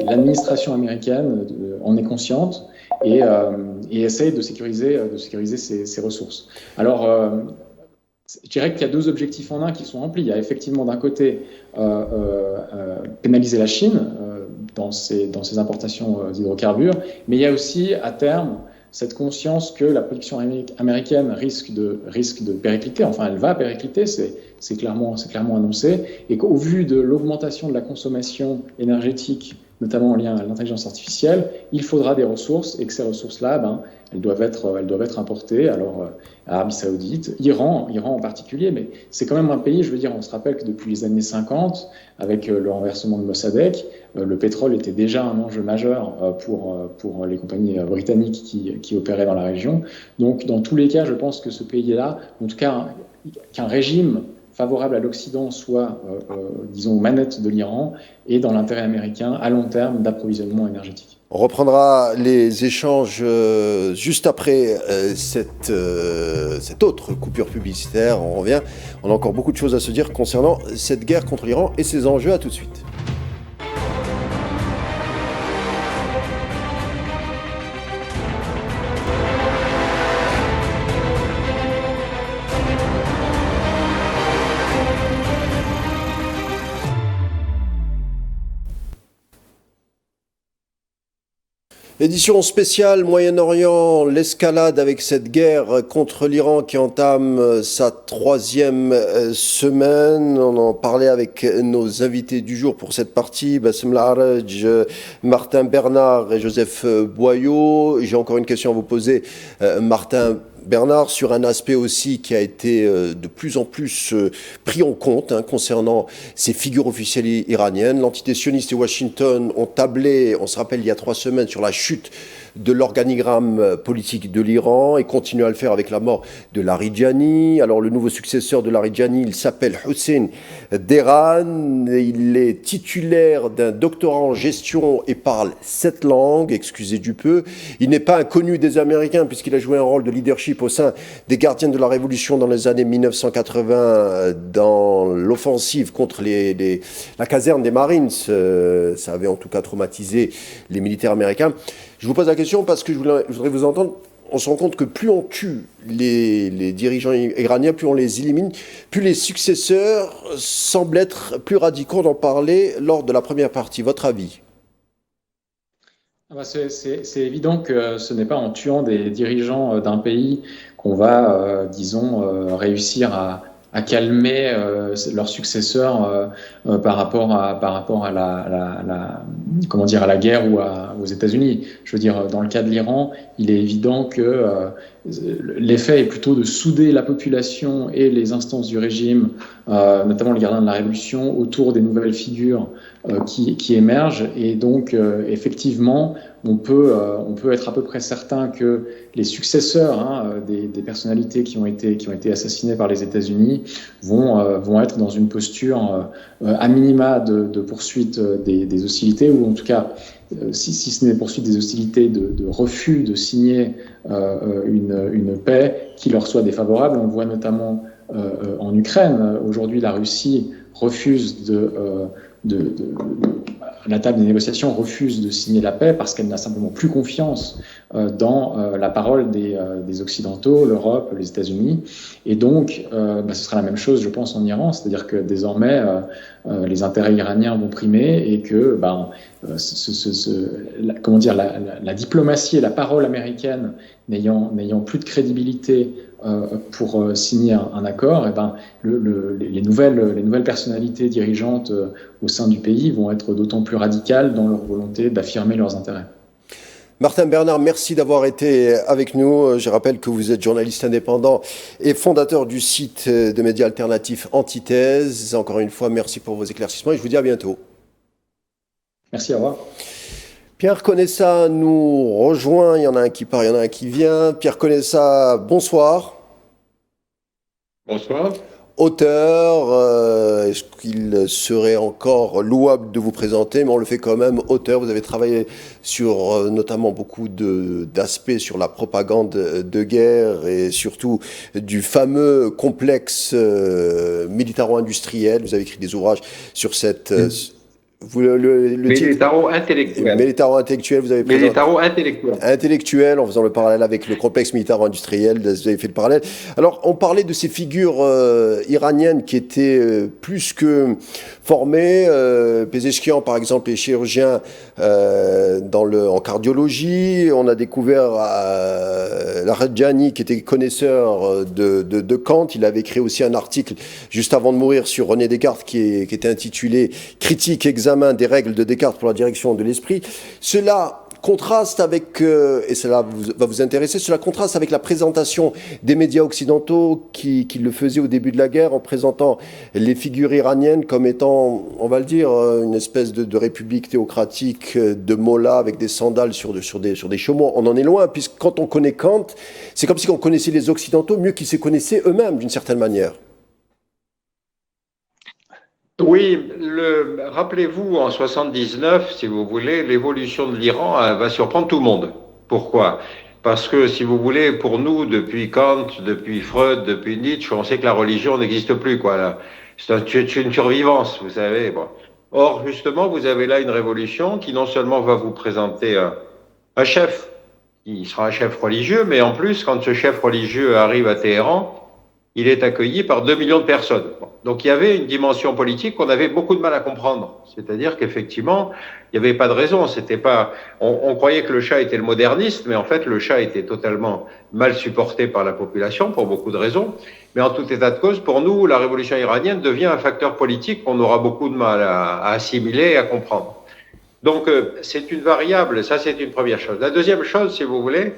[SPEAKER 5] l'administration américaine en est consciente et essaye de sécuriser ces ressources. Alors, je dirais qu'il y a deux objectifs en un qui sont remplis. Il y a effectivement d'un côté pénaliser la Chine dans ses importations d'hydrocarbures, mais il y a aussi à terme cette conscience que la production américaine risque de péricliter. Enfin, elle va péricliter, c'est clairement annoncé, et qu'au vu de l'augmentation de la consommation énergétique, notamment en lien à l'intelligence artificielle, il faudra des ressources, et que ces ressources-là, elles doivent être importées. Alors, Arabie Saoudite, Iran en particulier, mais c'est quand même un pays, je veux dire, on se rappelle que depuis les années 50, avec le renversement de Mossadegh, le pétrole était déjà un enjeu majeur pour les compagnies britanniques qui opéraient dans la région. Donc, dans tous les cas, je pense que ce pays-là, en tout cas, qu'un régime favorable à l'Occident soit, disons, aux manettes de l'Iran et dans l'intérêt américain à long terme d'approvisionnement énergétique.
[SPEAKER 1] On reprendra les échanges juste après cette autre coupure publicitaire. On revient. On a encore beaucoup de choses à se dire concernant cette guerre contre l'Iran et ses enjeux. À tout de suite. Édition spéciale Moyen-Orient, l'escalade avec cette guerre contre l'Iran qui entame sa 3e semaine. On en parlait avec nos invités du jour pour cette partie, Bassem Laraj, Martin Bernard et Joseph Boyau. J'ai encore une question à vous poser, Martin Bernard, sur un aspect aussi qui a été de plus en plus pris en compte concernant ces figures officielles iraniennes. L'entité sioniste et Washington ont tablé, on se rappelle il y a 3 semaines, sur la chute de l'organigramme politique de l'Iran et continuent à le faire avec la mort de Larijani. Alors le nouveau successeur de Larijani, il s'appelle Hossein Dehran. Il est titulaire d'un doctorat en gestion et parle 7 langues, excusez du peu. Il n'est pas inconnu des Américains puisqu'il a joué un rôle de leadership au sein des gardiens de la Révolution dans les années 1980 dans l'offensive contre la caserne des Marines. Ça avait en tout cas traumatisé les militaires américains. Je vous pose la question parce que je voudrais vous entendre. On se rend compte que plus on tue les dirigeants iraniens, plus on les élimine, plus les successeurs semblent être plus radicaux. On en parlait lors de la première partie. Votre avis ?
[SPEAKER 5] C'est évident que ce n'est pas en tuant des dirigeants d'un pays qu'on va, disons, réussir à calmer leurs successeurs par rapport à la guerre ou aux États-Unis. Je veux dire, dans le cas de l'Iran, il est évident que l'effet est plutôt de souder la population et les instances du régime, notamment les gardiens de la Révolution, autour des nouvelles figures qui émergent. Et donc, effectivement, on peut être à peu près certain que les successeurs des personnalités qui ont été assassinées par les États-Unis vont être dans une posture à minima de poursuite des hostilités, ou en tout cas, si ce n'est poursuite des hostilités, de refus de signer une paix qui leur soit défavorable. On le voit notamment en Ukraine. Aujourd'hui, la Russie refuse à la table des négociations, refuse de signer la paix parce qu'elle n'a simplement plus confiance dans la parole des Occidentaux, l'Europe, les États-Unis. Et donc, ce sera la même chose, je pense, en Iran, c'est-à-dire que désormais, les intérêts iraniens vont primer et que la diplomatie et la parole américaine n'ayant plus de crédibilité pour signer un accord, les nouvelles personnalités dirigeantes au sein du pays vont être d'autant plus radicales dans leur volonté d'affirmer leurs intérêts.
[SPEAKER 1] Martin Bernard, merci d'avoir été avec nous. Je rappelle que vous êtes journaliste indépendant et fondateur du site de médias alternatifs Antithèse. Encore une fois, merci pour vos éclaircissements et je vous dis à bientôt.
[SPEAKER 5] Merci, au revoir.
[SPEAKER 1] Pierre Conessa nous rejoint. Il y en a un qui part, il y en a un qui vient. Pierre Conessa, bonsoir.
[SPEAKER 4] Bonsoir.
[SPEAKER 1] Auteur, est-ce qu'il serait encore louable de vous présenter, mais on le fait quand même, auteur. Vous avez travaillé sur notamment beaucoup d'aspects sur la propagande de guerre et surtout du fameux complexe militaro-industriel. Vous avez écrit des ouvrages sur cette...
[SPEAKER 4] Militaro-intellectuel.
[SPEAKER 1] Militaro-intellectuel, vous avez présenté.
[SPEAKER 4] Militaro-intellectuel.
[SPEAKER 1] Intellectuel, en faisant le parallèle avec le complexe militaro-industriel, vous avez fait le parallèle. Alors, on parlait de ces figures iraniennes qui étaient plus que formées. Pezeshkian, par exemple, est chirurgien en cardiologie. On a découvert Laredjani, qui était connaisseur de Kant. Il avait écrit aussi un article juste avant de mourir sur René Descartes qui était intitulé « Critique, examen des règles de Descartes pour la direction de l'esprit ». Cela contraste avec, et cela va vous intéresser, cela contraste avec la présentation des médias occidentaux qui le faisaient au début de la guerre en présentant les figures iraniennes comme étant, on va le dire, une espèce de république théocratique de mollahs avec des sandales sur des chameaux. On en est loin, puisque quand on connaît Kant, c'est comme si on connaissait les Occidentaux mieux qu'ils se connaissaient eux-mêmes, d'une certaine manière.
[SPEAKER 7] Oui, rappelez-vous, en 79, si vous voulez, l'évolution de l'Iran va surprendre tout le monde. Pourquoi? Parce que, si vous voulez, pour nous, depuis Kant, depuis Freud, depuis Nietzsche, on sait que la religion n'existe plus, quoi. C'est une survivance, vous savez. Bon. Or, justement, vous avez là une révolution qui non seulement va vous présenter un chef, qui sera un chef religieux, mais en plus, quand ce chef religieux arrive à Téhéran, il est accueilli par 2 millions de personnes. Donc il y avait une dimension politique qu'on avait beaucoup de mal à comprendre. C'est-à-dire qu'effectivement, il n'y avait pas de raison. C'était pas. On croyait que le Shah était le moderniste, mais en fait, le Shah était totalement mal supporté par la population pour beaucoup de raisons. Mais en tout état de cause, pour nous, la révolution iranienne devient un facteur politique qu'on aura beaucoup de mal à assimiler et à comprendre. Donc c'est une variable, ça c'est une première chose. La deuxième chose, si vous voulez,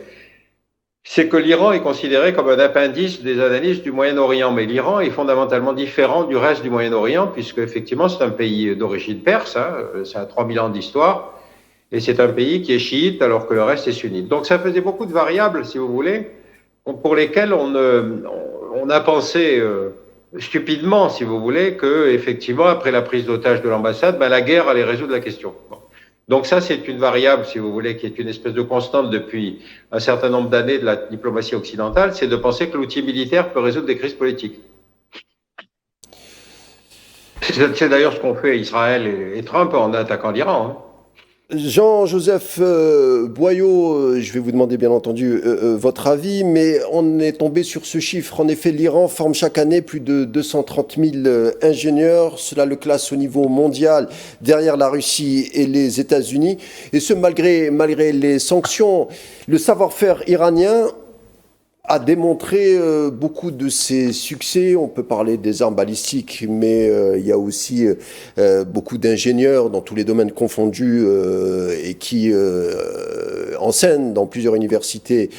[SPEAKER 7] c'est que l'Iran est considéré comme un appendice des analyses du Moyen-Orient. Mais l'Iran est fondamentalement différent du reste du Moyen-Orient, puisque effectivement c'est un pays d'origine perse, ça a 3000 ans d'histoire, et c'est un pays qui est chiite alors que le reste est sunnite. Donc ça faisait beaucoup de variables, si vous voulez, pour lesquelles on a pensé stupidement, si vous voulez, que effectivement après la prise d'otage de l'ambassade, la guerre allait résoudre la question. Bon. Donc ça, c'est une variable, si vous voulez, qui est une espèce de constante depuis un certain nombre d'années de la diplomatie occidentale, c'est de penser que l'outil militaire peut résoudre des crises politiques. C'est d'ailleurs ce qu'ont fait Israël et Trump en attaquant l'Iran.
[SPEAKER 1] Jean-Joseph Boyau, je vais vous demander bien entendu votre avis, mais on est tombé sur ce chiffre. En effet, l'Iran forme chaque année plus de 230 000 ingénieurs. Cela le classe au niveau mondial derrière la Russie et les États-Unis. Et ce, malgré les sanctions. Le savoir-faire iranien a démontré beaucoup de ses succès. On peut parler des armes balistiques, mais il y a aussi beaucoup d'ingénieurs dans tous les domaines confondus et qui en scène dans plusieurs universités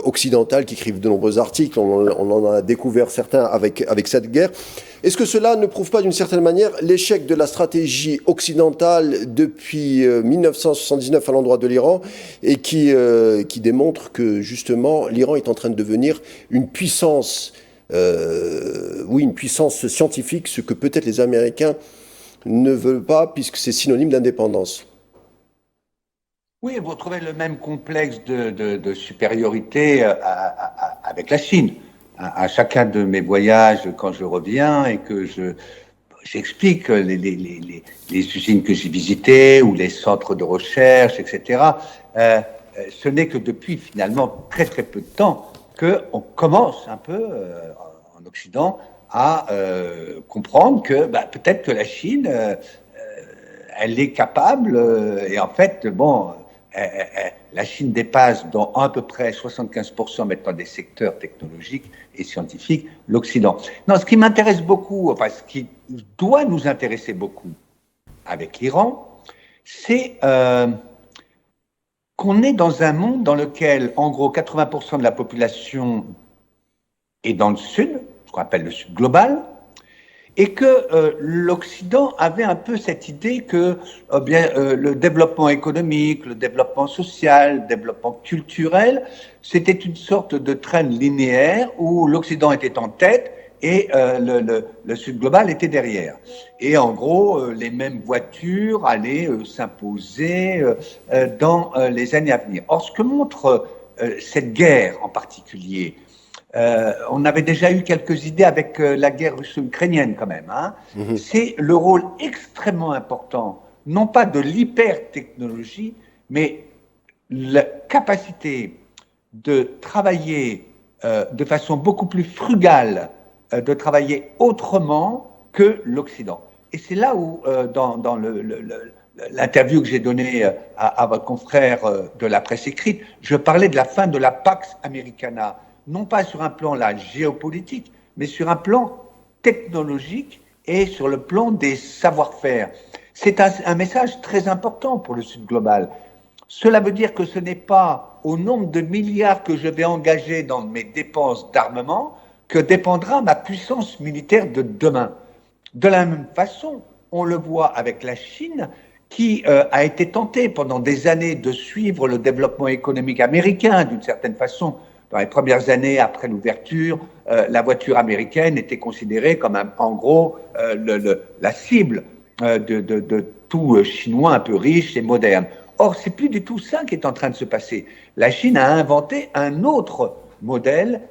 [SPEAKER 1] occidentales qui écrivent de nombreux articles. On en a découvert certains avec cette guerre. Est-ce que cela ne prouve pas d'une certaine manière l'échec de la stratégie occidentale depuis 1979 à l'endroit de l'Iran et qui démontre que justement l'Iran est en train de devenir une puissance, une puissance scientifique, ce que peut-être les Américains ne veulent pas puisque c'est synonyme d'indépendance?
[SPEAKER 6] Oui, vous retrouvez le même complexe de supériorité avec la Chine. À chacun de mes voyages, quand je reviens et que j'explique les usines que j'ai visitées ou les centres de recherche, etc., ce n'est que depuis finalement très très peu de temps qu'on commence un peu en Occident à comprendre que peut-être que la Chine, elle est capable, et en fait, bon, la Chine dépasse dans à peu près 75% maintenant des secteurs technologiques et scientifiques l'Occident. Non, ce qui m'intéresse beaucoup, enfin ce qui doit nous intéresser beaucoup avec l'Iran, c'est qu'on est dans un monde dans lequel, en gros, 80% de la population est dans le Sud, ce qu'on appelle le Sud global, et que l'Occident avait un peu cette idée que le développement économique, le développement social, le développement culturel, c'était une sorte de train linéaire où l'Occident était en tête et le Sud global était derrière. Et en gros, les mêmes voitures allaient s'imposer dans les années à venir. Or, ce que montre cette guerre en particulier, on avait déjà eu quelques idées avec la guerre russo-ukrainienne quand même. C'est le rôle extrêmement important, non pas de l'hyper-technologie, mais la capacité de travailler de façon beaucoup plus frugale, de travailler autrement que l'Occident. Et c'est là où, dans l'interview que j'ai donnée à votre confrère de la presse écrite, je parlais de la fin de la Pax Americana, non pas sur un plan là, géopolitique, mais sur un plan technologique et sur le plan des savoir-faire. C'est un message très important pour le Sud global. Cela veut dire que ce n'est pas au nombre de milliards que je vais engager dans mes dépenses d'armement que dépendra ma puissance militaire de demain. De la même façon, on le voit avec la Chine, qui a été tentée pendant des années de suivre le développement économique américain d'une certaine façon. Dans les premières années après l'ouverture, la voiture américaine était considérée comme en gros la cible de tout Chinois un peu riche et moderne. Or, c'est plus du tout ça qui est en train de se passer. La Chine a inventé un autre modèle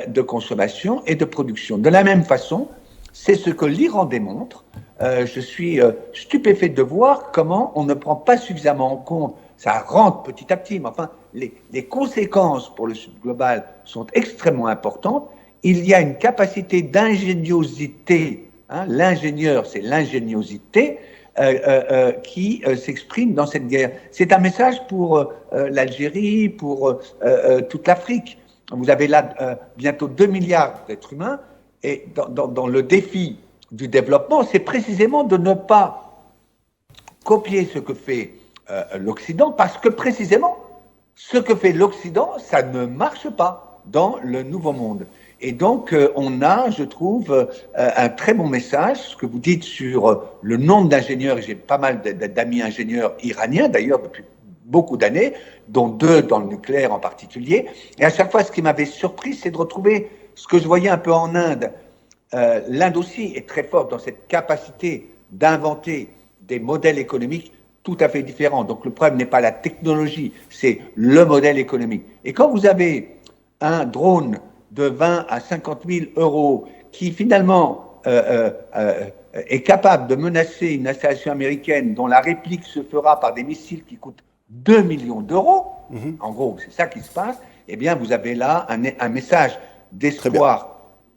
[SPEAKER 6] de consommation et de production. De la même façon, c'est ce que l'Iran démontre. Je suis stupéfait de voir comment on ne prend pas suffisamment en compte. Ça rentre petit à petit, mais enfin, les conséquences pour le Sud global sont extrêmement importantes. Il y a une capacité d'ingéniosité, l'ingénieur, c'est l'ingéniosité, qui s'exprime dans cette guerre. C'est un message pour l'Algérie, pour toute l'Afrique. Vous avez là bientôt 2 milliards d'êtres humains, et dans le défi du développement, c'est précisément de ne pas copier ce que fait l'Occident, parce que précisément, ce que fait l'Occident, ça ne marche pas dans le Nouveau Monde. Et donc, on a, je trouve, un très bon message, ce que vous dites sur le nombre d'ingénieurs. J'ai pas mal d'amis ingénieurs iraniens, d'ailleurs, depuis beaucoup d'années, dont 2 dans le nucléaire en particulier. Et à chaque fois, ce qui m'avait surpris, c'est de retrouver ce que je voyais un peu en Inde. L'Inde aussi est très forte dans cette capacité d'inventer des modèles économiques tout à fait différents. Donc le problème n'est pas la technologie, c'est le modèle économique. Et quand vous avez un drone de 20 à 50 000 euros qui finalement est capable de menacer une installation américaine dont la réplique se fera par des missiles qui coûtent 2 millions d'euros, en gros c'est ça qui se passe, eh bien vous avez là un message d'espoir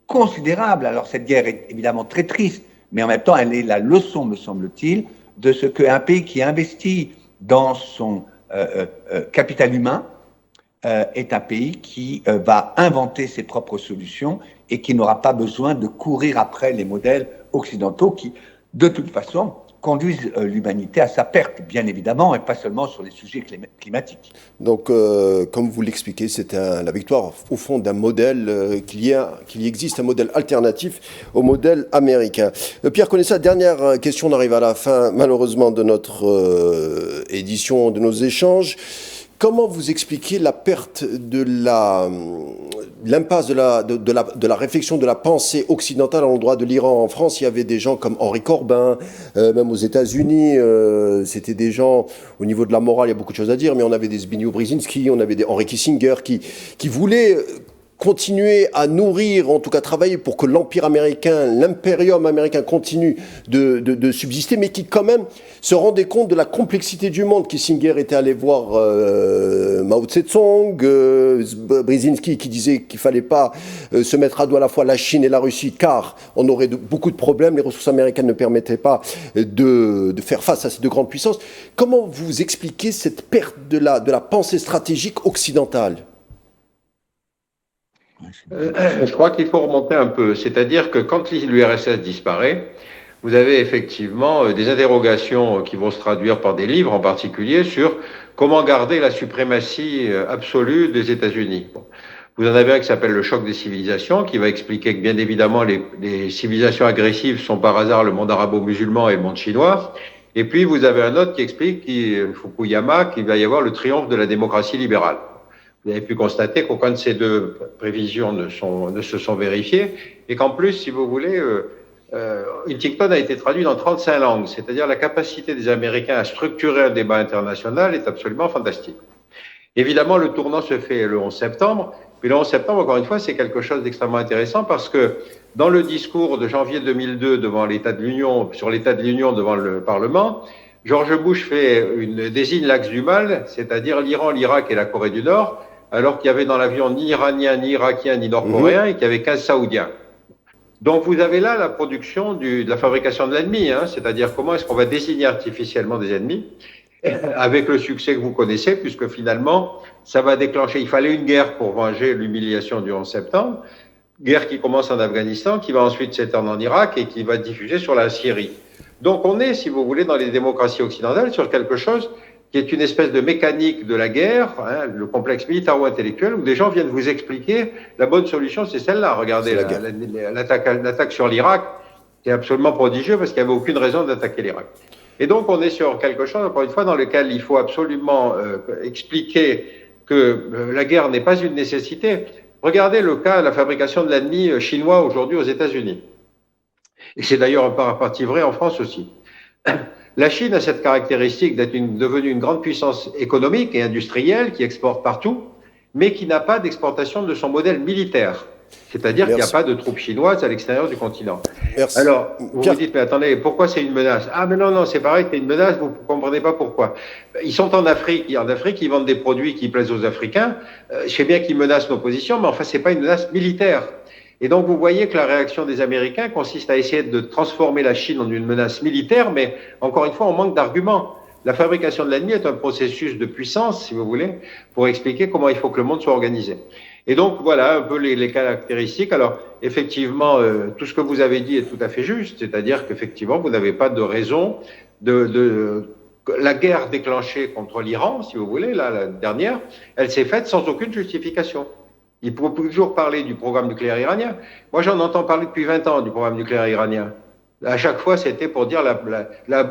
[SPEAKER 6] considérable. Alors cette guerre est évidemment très triste, mais en même temps elle est la leçon, me semble-t-il, de ce qu'un pays qui investit dans son capital humain est un pays qui va inventer ses propres solutions et qui n'aura pas besoin de courir après les modèles occidentaux qui, de toute façon, conduisent l'humanité à sa perte, bien évidemment, et pas seulement sur les sujets climatiques.
[SPEAKER 1] Donc, comme vous l'expliquez, c'est la victoire, au fond, d'un modèle, qu'il y existe un modèle alternatif au modèle américain. Pierre Conessa, dernière question, on arrive à la fin, malheureusement, de notre édition, de nos échanges. Comment vous expliquez la perte de l'impasse de la réflexion, de la pensée occidentale à l'endroit de l'Iran? En France, il y avait des gens comme Henri Corbin, même aux États-Unis, c'était des gens, au niveau de la morale, il y a beaucoup de choses à dire, mais on avait des Zbigniew Brzezinski, on avait des Henry Kissinger qui voulaient continuer à nourrir, en tout cas travailler pour que l'empire américain, l'impérium américain continue de subsister, mais qui quand même se rendait compte de la complexité du monde. Kissinger était allé voir Mao Tse-tung, Brzezinski qui disait qu'il fallait pas se mettre à dos à la fois la Chine et la Russie, car on aurait beaucoup de problèmes, les ressources américaines ne permettaient pas de faire face à ces deux grandes puissances. Comment vous expliquez cette perte de la pensée stratégique occidentale ?
[SPEAKER 7] Je crois qu'il faut remonter un peu. C'est-à-dire que quand l'URSS disparaît, vous avez effectivement des interrogations qui vont se traduire par des livres en particulier sur comment garder la suprématie absolue des États-Unis. Bon. Vous en avez un qui s'appelle le choc des civilisations, qui va expliquer que bien évidemment les civilisations agressives sont par hasard le monde arabo-musulman et le monde chinois. Et puis vous avez un autre qui explique, Fukuyama, qu'il va y avoir le triomphe de la démocratie libérale. Vous avez pu constater qu'aucune de ces deux prévisions ne se sont vérifiées et qu'en plus, si vous voulez, Huntington a été traduit dans 35 langues, c'est-à-dire la capacité des Américains à structurer un débat international est absolument fantastique. Évidemment, le tournant se fait le 11 septembre, puis le 11 septembre, encore une fois, c'est quelque chose d'extrêmement intéressant parce que dans le discours de janvier 2002 devant sur l'état de l'Union devant le Parlement, George Bush désigne l'axe du mal, c'est-à-dire l'Iran, l'Irak et la Corée du Nord, alors qu'il y avait dans l'avion ni Iranien, ni Irakien, ni Nord-Coréen, et qu'il y avait 15 Saoudiens. Donc vous avez là la production de la fabrication de l'ennemi, c'est-à-dire comment est-ce qu'on va désigner artificiellement des ennemis, avec le succès que vous connaissez, puisque finalement, ça va déclencher, il fallait une guerre pour venger l'humiliation du 11 septembre, guerre qui commence en Afghanistan, qui va ensuite s'étendre en Irak et qui va diffuser sur la Syrie. Donc on est, si vous voulez, dans les démocraties occidentales, sur quelque chose qui est une espèce de mécanique de la guerre, le complexe militaro-intellectuel, où des gens viennent vous expliquer la bonne solution, c'est celle-là. Regardez l'attaque sur l'Irak, qui est absolument prodigieux parce qu'il n'y avait aucune raison d'attaquer l'Irak. Et donc on est sur quelque chose, encore une fois, dans lequel il faut absolument expliquer que la guerre n'est pas une nécessité. Regardez le cas de la fabrication de l'ennemi chinois aujourd'hui aux États-Unis. Et c'est d'ailleurs en partie vrai en France aussi. La Chine a cette caractéristique d'être devenue une grande puissance économique et industrielle qui exporte partout, mais qui n'a pas d'exportation de son modèle militaire. C'est-à-dire qu'il n'y a pas de troupes chinoises à l'extérieur du continent.
[SPEAKER 1] Merci.
[SPEAKER 7] Alors, vous vous dites, mais attendez, pourquoi c'est une menace? Ah, mais non, c'est pareil, c'est une menace, vous ne comprenez pas pourquoi. Ils sont en Afrique, ils vendent des produits qui plaisent aux Africains. Je sais bien qu'ils menacent nos positions, mais enfin, ce n'est pas une menace militaire. Et donc, vous voyez que la réaction des Américains consiste à essayer de transformer la Chine en une menace militaire, mais encore une fois, on manque d'arguments. La fabrication de l'ennemi est un processus de puissance, si vous voulez, pour expliquer comment il faut que le monde soit organisé. Et donc, voilà un peu les caractéristiques. Alors, effectivement, tout ce que vous avez dit est tout à fait juste, c'est-à-dire qu'effectivement, vous n'avez pas de raison la guerre déclenchée contre l'Iran, si vous voulez, là, la dernière, elle s'est faite sans aucune justification. Il faut toujours parler du programme nucléaire iranien. Moi, j'en entends parler depuis 20 ans du programme nucléaire iranien. À chaque fois, c'était pour dire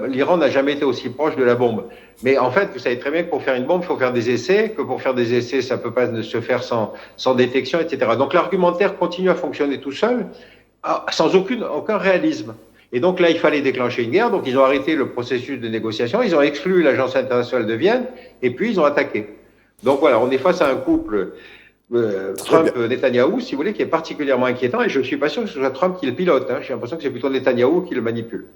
[SPEAKER 7] l'Iran n'a jamais été aussi proche de la bombe. Mais en fait, vous savez très bien que pour faire une bombe, il faut faire des essais, que pour faire des essais, ça ne peut pas se faire sans détection, etc. Donc l'argumentaire continue à fonctionner tout seul, sans aucun réalisme. Et donc là, il fallait déclencher une guerre. Donc ils ont arrêté le processus de négociation, ils ont exclu l'Agence internationale de Vienne, et puis ils ont attaqué. Donc voilà, on est face à un couple Trump-Netanyahou, si vous voulez, qui est particulièrement inquiétant, et je ne suis pas sûr que ce soit Trump qui le pilote. J'ai l'impression que c'est plutôt Netanyahou qui le manipule.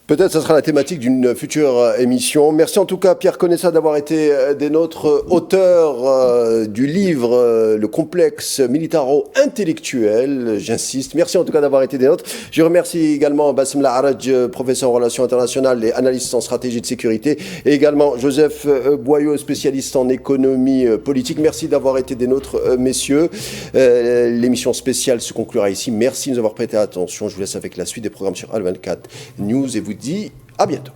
[SPEAKER 1] Peut-être que ce sera la thématique d'une future émission. Merci en tout cas Pierre Conessa d'avoir été des nôtres, auteur du livre Le complexe militaro-intellectuel, j'insiste. Merci en tout cas d'avoir été des nôtres. Je remercie également Bassem Laharaj, professeur en relations internationales et analyste en stratégie de sécurité, et également Joseph Boyau, spécialiste en économie politique. Merci d'avoir été des nôtres, messieurs. L'émission spéciale se conclura ici. Merci de nous avoir prêté attention. Je vous laisse avec la suite des programmes sur Al24 News et vous dis À bientôt.